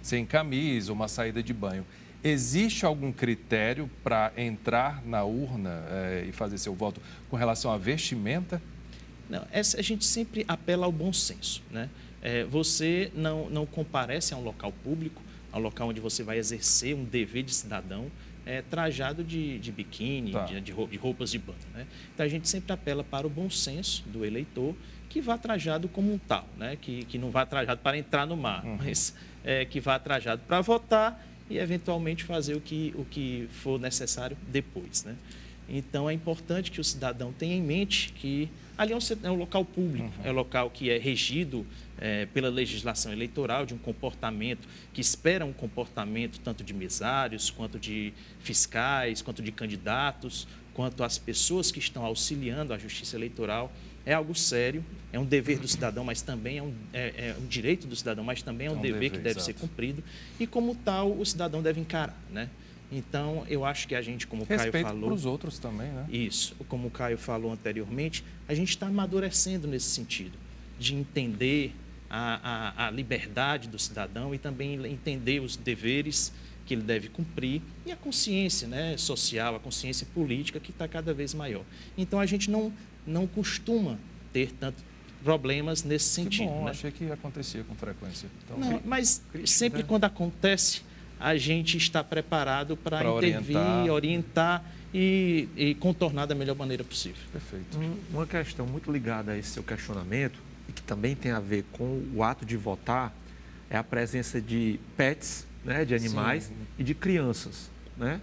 sem camisa, uma saída de banho. Existe algum critério para entrar na urna e fazer seu voto com relação à vestimenta? Não, a gente sempre apela ao bom senso, né? Você não comparece a um local público, ao local onde você vai exercer um dever de cidadão, trajado de biquíni, Tá. de roupas de banho, né? Então, a gente sempre apela para o bom senso do eleitor, que vá trajado como um tal, né? Que não vá trajado para entrar no mar, mas que vá trajado para votar e, eventualmente, fazer o que for necessário depois, né? Então, é importante que o cidadão tenha em mente que ali é um local público, é um local que é regido pela legislação eleitoral, de um comportamento, que espera um comportamento tanto de mesários, quanto de fiscais, quanto de candidatos, quanto as pessoas que estão auxiliando a justiça eleitoral. É algo sério, é um dever do cidadão, mas também é um direito do cidadão, mas também é um dever que deve ser cumprido. E, como tal, o cidadão deve encarar, né? Então, eu acho que a gente, como o Caio falou... Respeito para os outros também, né? Isso. Como o Caio falou anteriormente, a gente está amadurecendo nesse sentido, de entender a liberdade do cidadão e também entender os deveres que ele deve cumprir e a consciência, né, social, a consciência política, que está cada vez maior. Então, a gente não costuma ter tanto problemas nesse sentido. Que bom, né? achei que acontecia com frequência. Então, Não, mas sempre quando acontece, a gente está preparado para intervir, orientar e contornar da melhor maneira possível. Perfeito. Uma questão muito ligada a esse seu questionamento, e que também tem a ver com o ato de votar, é a presença de pets, né, de animais, e de crianças, né?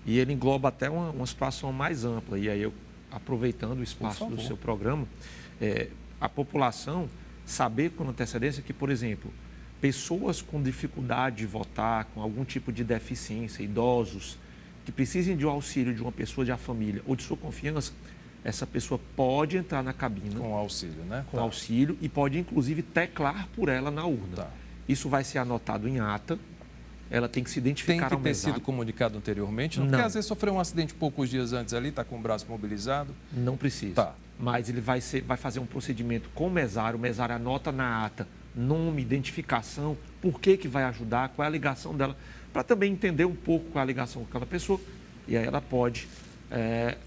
E ele engloba até uma situação mais ampla. E aí, eu, aproveitando o espaço do seu programa, a população saber com antecedência que, por exemplo, pessoas com dificuldade de votar, com algum tipo de deficiência, idosos, que precisem de um auxílio de uma pessoa da família ou de sua confiança, essa pessoa pode entrar na cabina. Com auxílio, né? Com auxílio, e pode, inclusive, teclar por ela na urna. Tá. Isso vai ser anotado em ata, ela tem que se identificar Tem ao que ter mesário. sido comunicado anteriormente? Não, porque às vezes sofreu um acidente poucos dias antes ali, está com o braço mobilizado. Não precisa. Tá. Mas ele vai fazer um procedimento com o mesário anota na ata nome, identificação, por que vai ajudar, qual é a ligação dela, para também entender um pouco qual é a ligação com aquela pessoa, e aí ela pode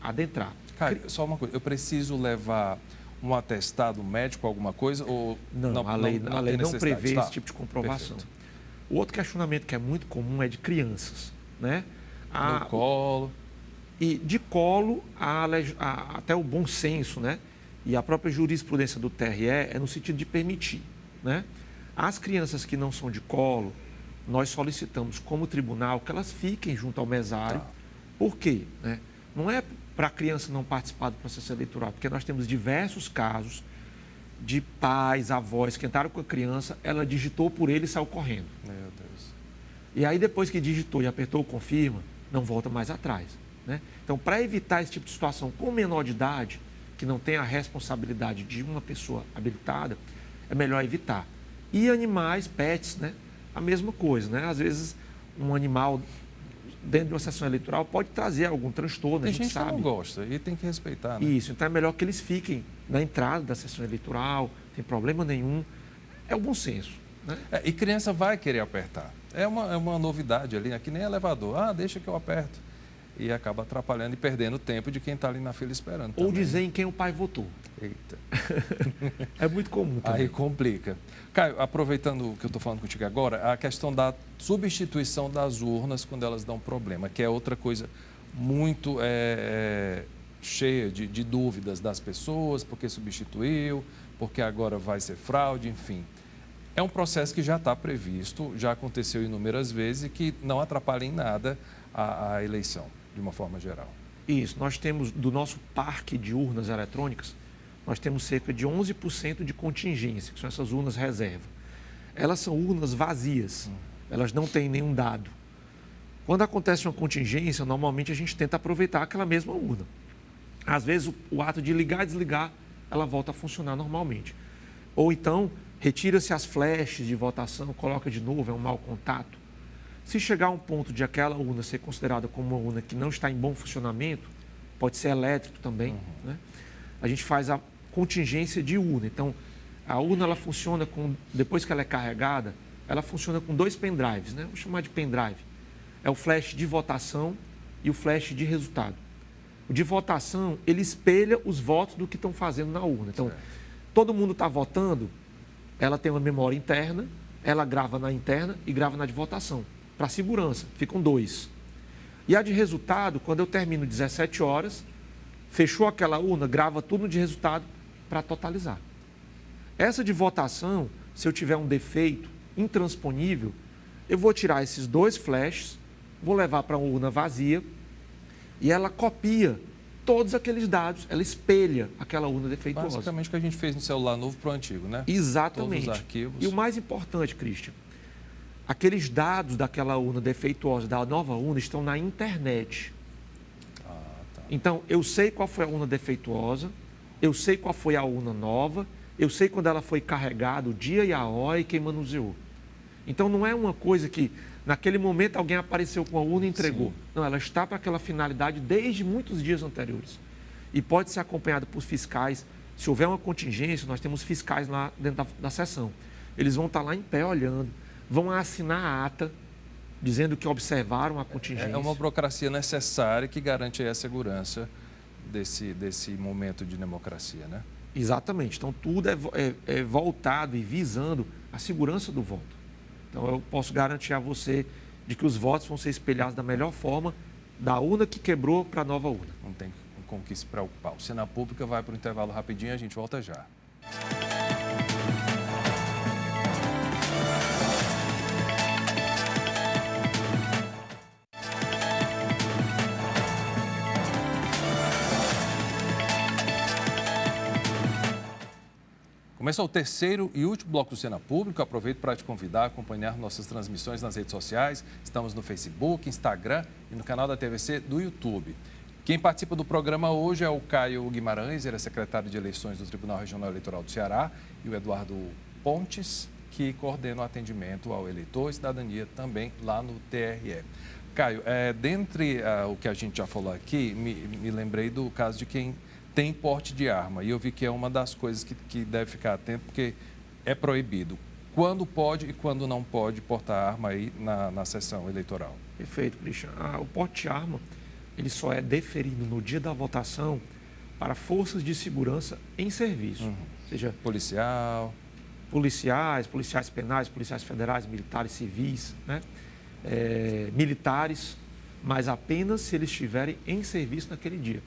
adentrar. Cara, só uma coisa, eu preciso levar um atestado médico, alguma coisa? Ou Não, a lei não prevê esse tipo de comprovação. Perfeito. O outro questionamento que é muito comum é de crianças, né? No colo. E de colo, até o bom senso, né? E a própria jurisprudência do TRE é no sentido de permitir, né? As crianças que não são de colo, nós solicitamos como tribunal que elas fiquem junto ao mesário. Por quê? Né? Não é para a criança não participar do processo eleitoral, porque nós temos diversos casos de pais, avós que entraram com a criança, ela digitou por ele e saiu correndo. Meu Deus. E aí, depois que digitou e apertou o confirma, não volta mais atrás, né? Então, para evitar esse tipo de situação com menor de idade, que não tem a responsabilidade de uma pessoa habilitada, é melhor evitar. E animais, pets, né? A mesma coisa, né? Às vezes, um animal dentro de uma sessão eleitoral pode trazer algum transtorno, Tem a gente gente que sabe. não gosta e tem que respeitar, né? Isso, então é melhor que eles fiquem na entrada da sessão eleitoral, sem problema nenhum. É o bom senso, né? E criança vai querer apertar. É uma novidade ali, é que nem elevador. Ah, deixa que eu aperto. E acaba atrapalhando e perdendo o tempo de quem está ali na fila esperando. Ou também. dizer em quem o pai votou. Eita. É muito comum também. Aí complica. Caio, aproveitando o que eu estou falando contigo agora, a questão da substituição das urnas quando elas dão problema, que é outra coisa muito cheia de dúvidas das pessoas, porque substituiu, porque agora vai ser fraude, enfim. É um processo que já está previsto, já aconteceu inúmeras vezes e que não atrapalha em nada a eleição, de uma forma geral. Isso, nós temos, do nosso parque de urnas eletrônicas, nós temos cerca de 11% de contingência, que são essas urnas reserva. Elas são urnas vazias, elas não têm nenhum dado. Quando acontece uma contingência, normalmente a gente tenta aproveitar aquela mesma urna. Às vezes, o ato de ligar e desligar, ela volta a funcionar normalmente. Ou então, retira-se as flashes de votação, coloca de novo, é um mau contato. Se chegar a um ponto de aquela urna ser considerada como uma urna que não está em bom funcionamento, pode ser elétrico também, né? A gente faz a contingência de urna. Então, a urna ela funciona depois que ela é carregada, ela funciona com 2 pendrives, né? Vou chamar de pendrive. É o flash de votação e o flash de resultado. O de votação, ele espelha os votos do que estão fazendo na urna. Então, todo mundo está votando, ela tem uma memória interna, ela grava na interna e grava na de votação. Para segurança, ficam 2. E a de resultado, quando eu termino 17 horas, fechou aquela urna, grava tudo de resultado para totalizar. Essa de votação, se eu tiver um defeito intransponível, eu vou tirar esses 2 flashes, vou levar para uma urna vazia e ela copia todos aqueles dados, ela espelha aquela urna defeituosa. Basicamente o que a gente fez no celular novo para o antigo, né? Exatamente. Todos os arquivos. E o mais importante, Cristian, aqueles dados daquela urna defeituosa, da nova urna, estão na internet. Tá. Então, eu sei qual foi a urna defeituosa, eu sei qual foi a urna nova, eu sei quando ela foi carregada, o dia e a hora e quem manuseou. Então, não é uma coisa que, naquele momento, alguém apareceu com a urna e entregou. Sim. Não, ela está para aquela finalidade desde muitos dias anteriores. E pode ser acompanhada por fiscais. Se houver uma contingência, nós temos fiscais lá dentro da sessão. Eles vão estar lá em pé olhando, vão assinar a ata, dizendo que observaram a contingência. É uma burocracia necessária que garante aí a segurança desse momento de democracia, né? Exatamente. Então, tudo é voltado e visando a segurança do voto. Então, eu posso garantir a você de que os votos vão ser espelhados da melhor forma, da urna que quebrou para a nova urna. Não tem com que se preocupar. O Cena Pública vai para o intervalo rapidinho e a gente volta já. Começa o terceiro e último bloco do Cena Público. Aproveito para te convidar a acompanhar nossas transmissões nas redes sociais. Estamos no Facebook, Instagram e no canal da TVC do YouTube. Quem participa do programa hoje é o Caio Guimarães, ele é secretário de Eleições do Tribunal Regional Eleitoral do Ceará, e o Eduardo Pontes, que coordena o atendimento ao eleitor e cidadania também lá no TRE. Caio, dentre o que a gente já falou aqui, me lembrei do caso de quem tem porte de arma. E eu vi que é uma das coisas que deve ficar atento, porque é proibido. Quando pode e quando não pode portar arma aí na sessão eleitoral? Perfeito, Cristian. O porte de arma, ele só é deferido no dia da votação para forças de segurança em serviço. Ou seja, policiais penais, policiais federais, militares, civis, né? Militares, mas apenas se eles estiverem em serviço naquele dia.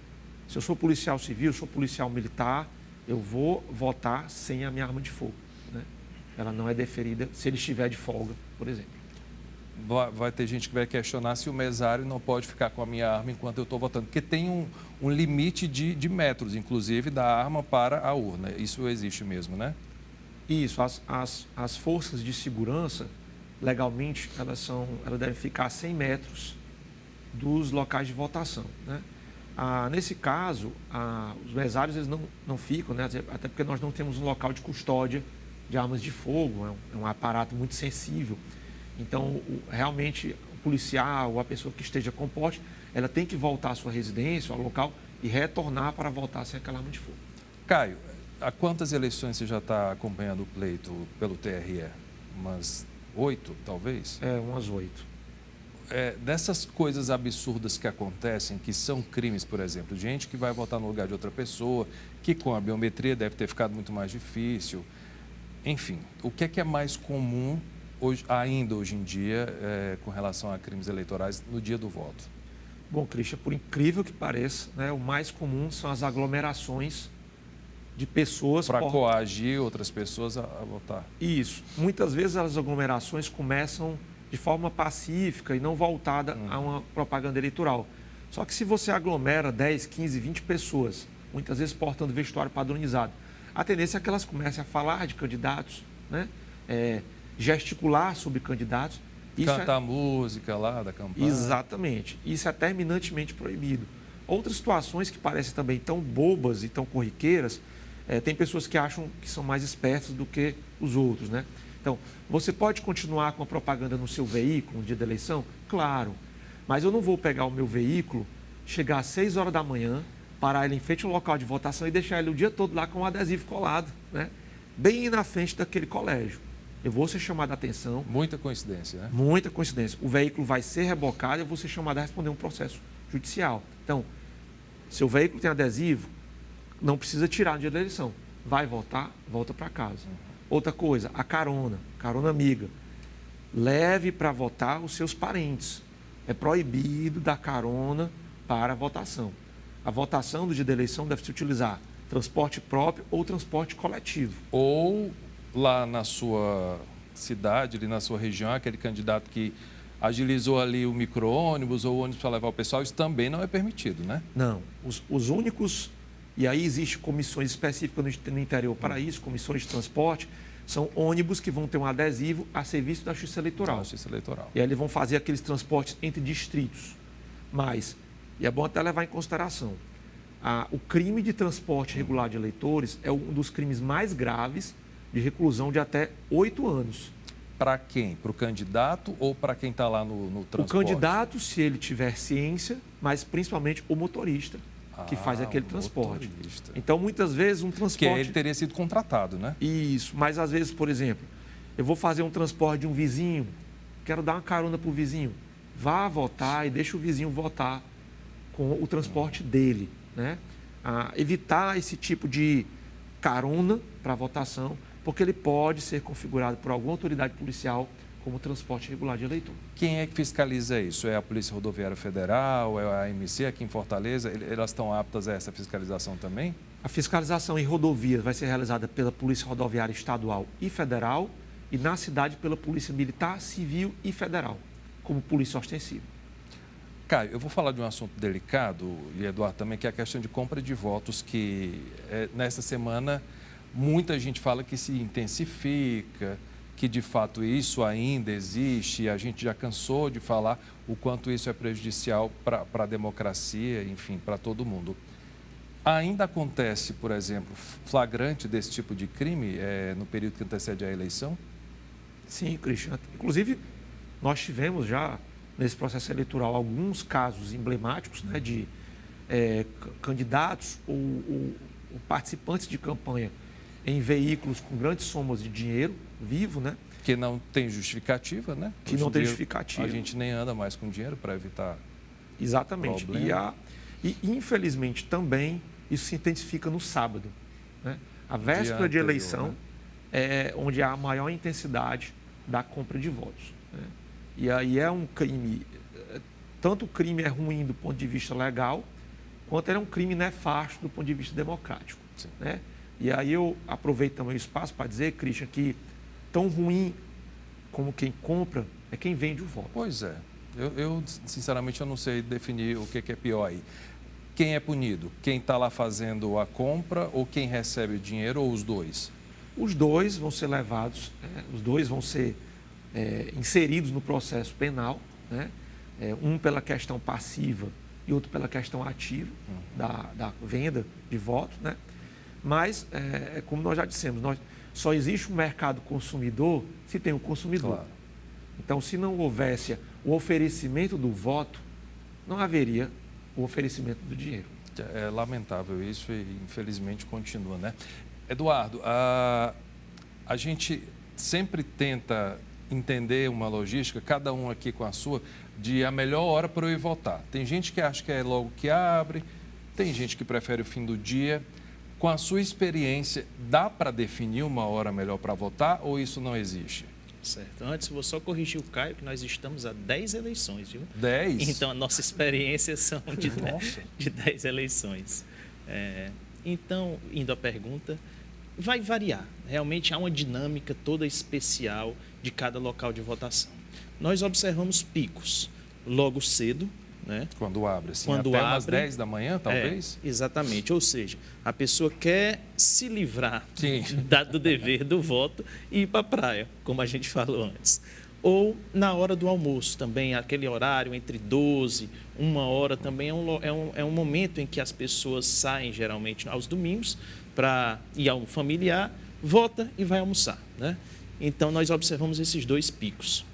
Se eu sou policial civil, sou policial militar, eu vou votar sem a minha arma de fogo, né? Ela não é deferida se ele estiver de folga, por exemplo. Vai ter gente que vai questionar se o mesário não pode ficar com a minha arma enquanto eu estou votando, porque tem um limite de metros, inclusive, da arma para a urna. Isso existe mesmo, né? Isso. As forças de segurança, legalmente, elas devem ficar a 100 metros dos locais de votação, né? Nesse caso, os mesários eles não ficam, né? Até porque nós não temos um local de custódia de armas de fogo, é um aparato muito sensível. Então, realmente, o policial ou a pessoa que esteja com porte, ela tem que voltar à sua residência, ao local, e retornar para votar sem aquela arma de fogo. Caio, há quantas eleições você já está acompanhando o pleito pelo TRE? Umas 8, talvez? Umas 8. Dessas coisas absurdas que acontecem, que são crimes, por exemplo, gente que vai votar no lugar de outra pessoa, que com a biometria deve ter ficado muito mais difícil. Enfim, o que é mais comum ainda hoje em dia com relação a crimes eleitorais no dia do voto? Bom, Cristian, por incrível que pareça, né, o mais comum são as aglomerações de pessoas... Para coagir outras pessoas a votar. Isso. Muitas vezes as aglomerações começam de forma pacífica e não voltada a uma propaganda eleitoral. Só que se você aglomera 10, 15, 20 pessoas, muitas vezes portando vestuário padronizado, a tendência é que elas comecem a falar de candidatos, né? Gesticular sobre candidatos. Cantar música lá da campanha. Exatamente. Isso é terminantemente proibido. Outras situações que parecem também tão bobas e tão corriqueiras, tem pessoas que acham que são mais espertas do que os outros, né? Então, você pode continuar com a propaganda no seu veículo no dia da eleição? Claro. Mas eu não vou pegar o meu veículo, chegar às 6 horas da manhã, parar ele em frente ao local de votação e deixar ele o dia todo lá com um adesivo colado, né? Bem na frente daquele colégio. Eu vou ser chamado a atenção. Muita coincidência, né? Muita coincidência. O veículo vai ser rebocado e eu vou ser chamado a responder um processo judicial. Então, seu veículo tem adesivo, não precisa tirar no dia da eleição. Vai votar, volta para casa. Outra coisa, a carona amiga. Leve para votar os seus parentes. É proibido dar carona para a votação. A votação do dia da eleição deve se utilizar transporte próprio ou transporte coletivo. Ou lá na sua cidade, ali na sua região, aquele candidato que agilizou ali o micro-ônibus ou o ônibus para levar o pessoal, isso também não é permitido, né? Não. Os únicos, e aí existem comissões específicas no interior para isso, comissões de transporte, são ônibus que vão ter um adesivo a serviço da Justiça Eleitoral. Justiça Eleitoral. E aí eles vão fazer aqueles transportes entre distritos. Mas, e é bom até levar em consideração, o crime de transporte irregular de eleitores é um dos crimes mais graves de reclusão de até 8 anos. Para quem? Para o candidato ou para quem está lá no transporte? O candidato, se ele tiver ciência, mas principalmente o motorista que faz aquele transporte. Motorista. Então, muitas vezes, um transporte... Que ele teria sido contratado, né? Isso, mas às vezes, por exemplo, eu vou fazer um transporte de um vizinho, quero dar uma carona para o vizinho. Vá votar e deixa o vizinho votar com o transporte dele, né? Evitar esse tipo de carona para votação, porque ele pode ser configurado por alguma autoridade policial como transporte irregular de eleitor. Quem é que fiscaliza isso? É a Polícia Rodoviária Federal? É a AMC aqui em Fortaleza? Elas estão aptas a essa fiscalização também? A fiscalização em rodovias vai ser realizada pela Polícia Rodoviária Estadual e Federal e na cidade pela Polícia Militar, Civil e Federal, como polícia ostensiva. Caio, eu vou falar de um assunto delicado, e Eduardo também, que é a questão de compra de votos, que nesta semana muita gente fala que se intensifica, que de fato isso ainda existe, e a gente já cansou de falar o quanto isso é prejudicial para a democracia, enfim, para todo mundo. Ainda acontece, por exemplo, flagrante desse tipo de crime no período que antecede a eleição? Sim, Cristian. Inclusive, nós tivemos já, nesse processo eleitoral, alguns casos emblemáticos, né, de candidatos ou participantes de campanha em veículos com grandes somas de dinheiro vivo, né? Que não tem justificativa, né? Que não tem justificativa. A gente nem anda mais com dinheiro para evitar. Exatamente. Problema. E, infelizmente, também isso se intensifica no sábado, né? A véspera de eleição, né? É onde há a maior intensidade da compra de votos, né? E aí é um crime, tanto o crime é ruim do ponto de vista legal, quanto ele é um crime nefasto do ponto de vista democrático, né? E aí eu aproveito também o espaço para dizer, Cristian, que tão ruim como quem compra é quem vende o voto. Pois é. Eu sinceramente, eu não sei definir o que é pior aí. Quem é punido? Quem está lá fazendo a compra ou quem recebe o dinheiro ou os dois? Os dois vão ser levados, os dois vão ser inseridos no processo penal, né? Um pela questão passiva e outro pela questão ativa da venda de votos, né? Mas, como nós já dissemos, só existe um mercado consumidor se tem um consumidor. Claro. Então, se não houvesse o oferecimento do voto, não haveria o oferecimento do dinheiro. É lamentável isso e, infelizmente, continua, né? Eduardo, a gente sempre tenta entender uma logística, cada um aqui com a sua, de a melhor hora para eu ir votar. Tem gente que acha que é logo que abre, tem gente que prefere o fim do dia. Com a sua experiência, dá para definir uma hora melhor para votar ou isso não existe? Certo. Antes, vou só corrigir o Caio, que nós estamos a 10 eleições, viu? 10? Então, a nossa experiência são de Nossa. 10 eleições. Então, indo à pergunta, vai variar. Realmente há uma dinâmica toda especial de cada local de votação. Nós observamos picos logo cedo, né? Quando abre, assim, Quando até umas abre, 10 da manhã, talvez? Exatamente. Ou seja, a pessoa quer se livrar Sim. do dever do voto e ir para a praia, como a gente falou antes. Ou na hora do almoço também, aquele horário entre 12, 1 hora também é um momento em que as pessoas saem geralmente aos domingos para ir ao familiar, vota e vai almoçar, né? Então, nós observamos esses 2 picos.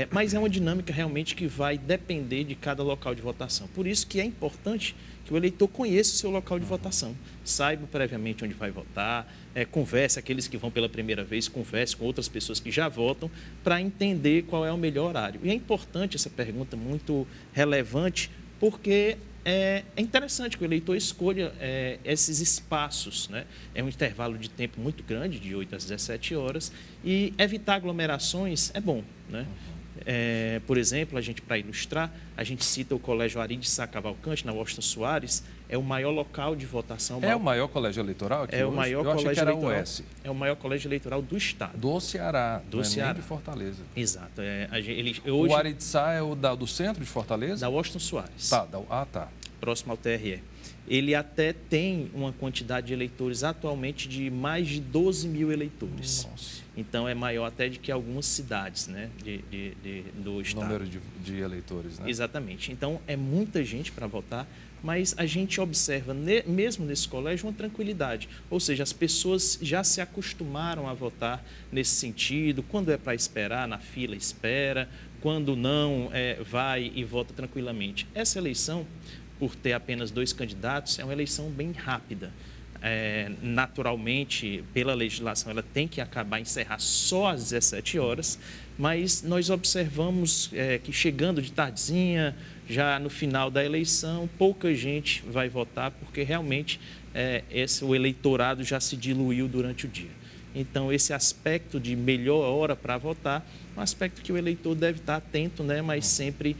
Mas é uma dinâmica realmente que vai depender de cada local de votação. Por isso que é importante que o eleitor conheça o seu local de votação, saiba previamente onde vai votar, converse, aqueles que vão pela primeira vez, converse com outras pessoas que já votam, para entender qual é o melhor horário. E é importante essa pergunta, muito relevante, porque é interessante que o eleitor escolha esses espaços, né? É um intervalo de tempo muito grande, de 8 às 17 horas, e evitar aglomerações é bom, né? Por exemplo, para ilustrar, a gente cita o Colégio Arides Sá Cavalcante, na Washington Soares, é o maior local de votação. É o maior colégio eleitoral aqui É o hoje? maior Eu achei colégio que era eleitoral. o S. É o maior colégio eleitoral do estado. Do Ceará, Do não Ceará. é nem de Fortaleza. Exato. Hoje, O Aritzá é o do centro de Fortaleza? da Washington Soares. Tá, tá. Próximo ao TRE. Ele até tem uma quantidade de eleitores atualmente de mais de 12 mil eleitores. Nossa. Então, é maior até do que algumas cidades, né, do estado. Número de eleitores, né? Exatamente. Então, é muita gente para votar, mas a gente observa, mesmo nesse colégio, uma tranquilidade. Ou seja, as pessoas já se acostumaram a votar nesse sentido. Quando é para esperar, na fila espera. Quando não, vai e vota tranquilamente. Essa eleição, por ter apenas 2 candidatos, é uma eleição bem rápida. Naturalmente, pela legislação, ela tem que encerrar só às 17 horas, mas nós observamos que chegando de tardezinha, já no final da eleição, pouca gente vai votar, porque realmente o eleitorado já se diluiu durante o dia. Então, esse aspecto de melhor hora para votar, um aspecto que o eleitor deve estar atento, né? Mas sempre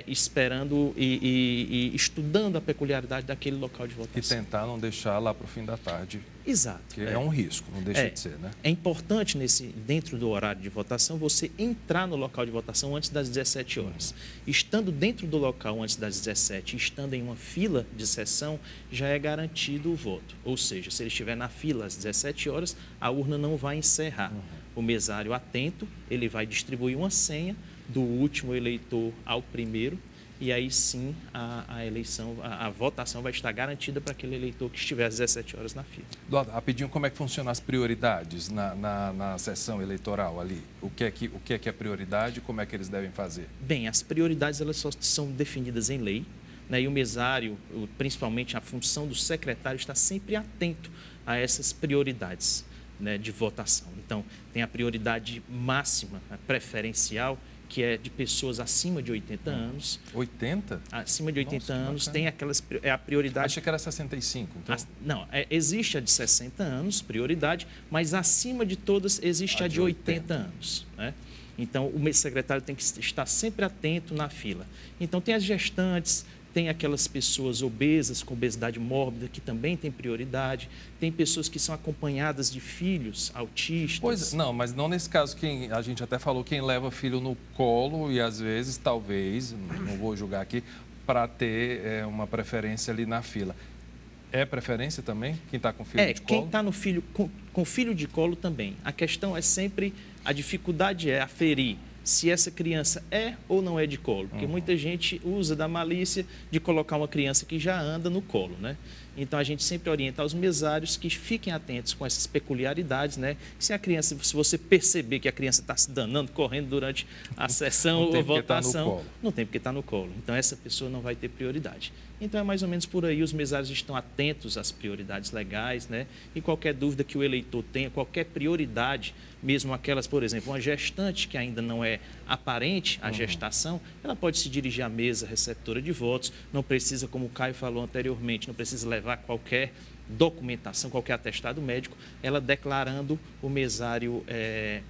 esperando e estudando a peculiaridade daquele local de E votação. tentar não deixar lá para o fim da tarde, Exato. que é um risco, não deixa de ser, né? É importante, dentro do horário de votação, você entrar no local de votação antes das 17 horas. Estando dentro do local antes das 17, estando em uma fila de sessão, já é garantido o voto. Ou seja, se ele estiver na fila às 17 horas, a urna não vai encerrar. O mesário atento, ele vai distribuir uma senha do último eleitor ao primeiro, e aí sim a eleição, a votação vai estar garantida para aquele eleitor que estiver às 17 horas na fila. Eduardo, rapidinho, como é que funcionam as prioridades na sessão eleitoral ali? O que é que é prioridade e como é que eles devem fazer? Bem, as prioridades elas só são definidas em lei, né? E o mesário, principalmente a função do secretário, está sempre atento a essas prioridades, né, de votação. Então, tem a prioridade máxima, a preferencial, que é de pessoas acima de 80 anos. 80? Acima de 80 Nossa, anos, bacana. tem a prioridade... Achei que era 65, então... Não, existe a de 60 anos, prioridade, mas acima de todas existe a de 80 anos, né? Então, o secretário tem que estar sempre atento na fila. Então, tem as gestantes, tem aquelas pessoas obesas, com obesidade mórbida, que também tem prioridade. Tem pessoas que são acompanhadas de filhos autistas. Pois, não, mas não nesse caso, a gente até falou, quem leva filho no colo e às vezes, talvez, não vou julgar aqui, para ter uma preferência ali na fila. É preferência também, quem está com filho de colo? Quem está com filho de colo também. A questão é sempre, a dificuldade é aferir se essa criança é ou não é de colo. Porque muita gente usa da malícia de colocar uma criança que já anda no colo, né? Então, a gente sempre orienta aos mesários que fiquem atentos com essas peculiaridades, né? Se você perceber que a criança está se danando, correndo durante a sessão ou votação, não tem porque está no colo. Então, essa pessoa não vai ter prioridade. Então, é mais ou menos por aí, os mesários estão atentos às prioridades legais, né? E qualquer dúvida que o eleitor tenha, qualquer prioridade, mesmo aquelas, por exemplo, uma gestante que ainda não é aparente a gestação, ela pode se dirigir à mesa receptora de votos, não precisa, como o Caio falou anteriormente, não precisa levar qualquer documentação, qualquer atestado médico, ela declarando, o mesário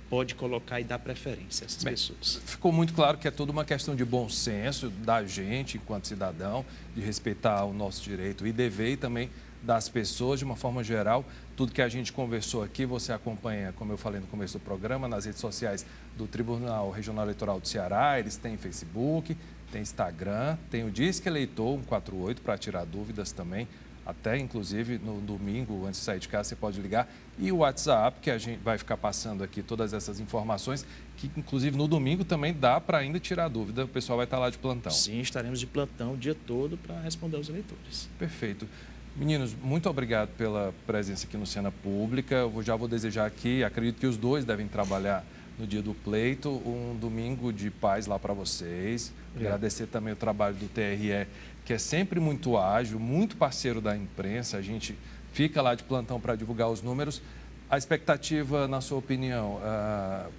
pode colocar e dar preferência a essas pessoas. Ficou muito claro que é toda uma questão de bom senso da gente, enquanto cidadão, de respeitar o nosso direito e dever, e também das pessoas, de uma forma geral. Tudo que a gente conversou aqui, você acompanha, como eu falei no começo do programa, nas redes sociais do Tribunal Regional Eleitoral do Ceará. Eles têm Facebook, tem Instagram, tem o Disque Eleitor 148 para tirar dúvidas também. Até, inclusive, no domingo, antes de sair de casa, você pode ligar. E o WhatsApp, que a gente vai ficar passando aqui todas essas informações, que, inclusive, no domingo também dá para ainda tirar dúvida. O pessoal vai estar lá de plantão. Sim, estaremos de plantão o dia todo para responder aos eleitores. Perfeito. Meninos, muito obrigado pela presença aqui no Cena Pública. Eu já vou desejar aqui, acredito que os dois devem trabalhar no dia do pleito, um domingo de paz lá para vocês. Agradecer também o trabalho do TRE, que é sempre muito ágil, muito parceiro da imprensa. A gente fica lá de plantão para divulgar os números. A expectativa, na sua opinião,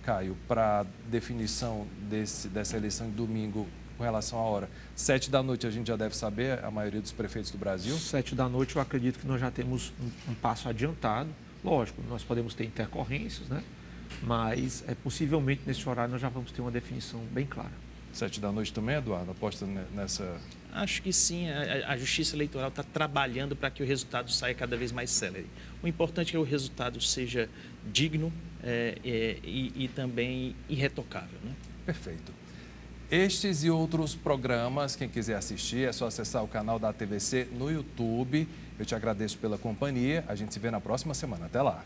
Caio, para definição dessa eleição de domingo com relação à hora? 7 da noite a gente já deve saber, a maioria dos prefeitos do Brasil? 7 da noite eu acredito que nós já temos um passo adiantado. Lógico, nós podemos ter intercorrências, né? Mas possivelmente nesse horário nós já vamos ter uma definição bem clara. 7 da noite também, Eduardo? Aposta nessa... Acho que sim, a Justiça Eleitoral está trabalhando para que o resultado saia cada vez mais célere. O importante é que o resultado seja digno e também irretocável, né? Perfeito. Estes e outros programas, quem quiser assistir, é só acessar o canal da TVC no YouTube. Eu te agradeço pela companhia. A gente se vê na próxima semana. Até lá.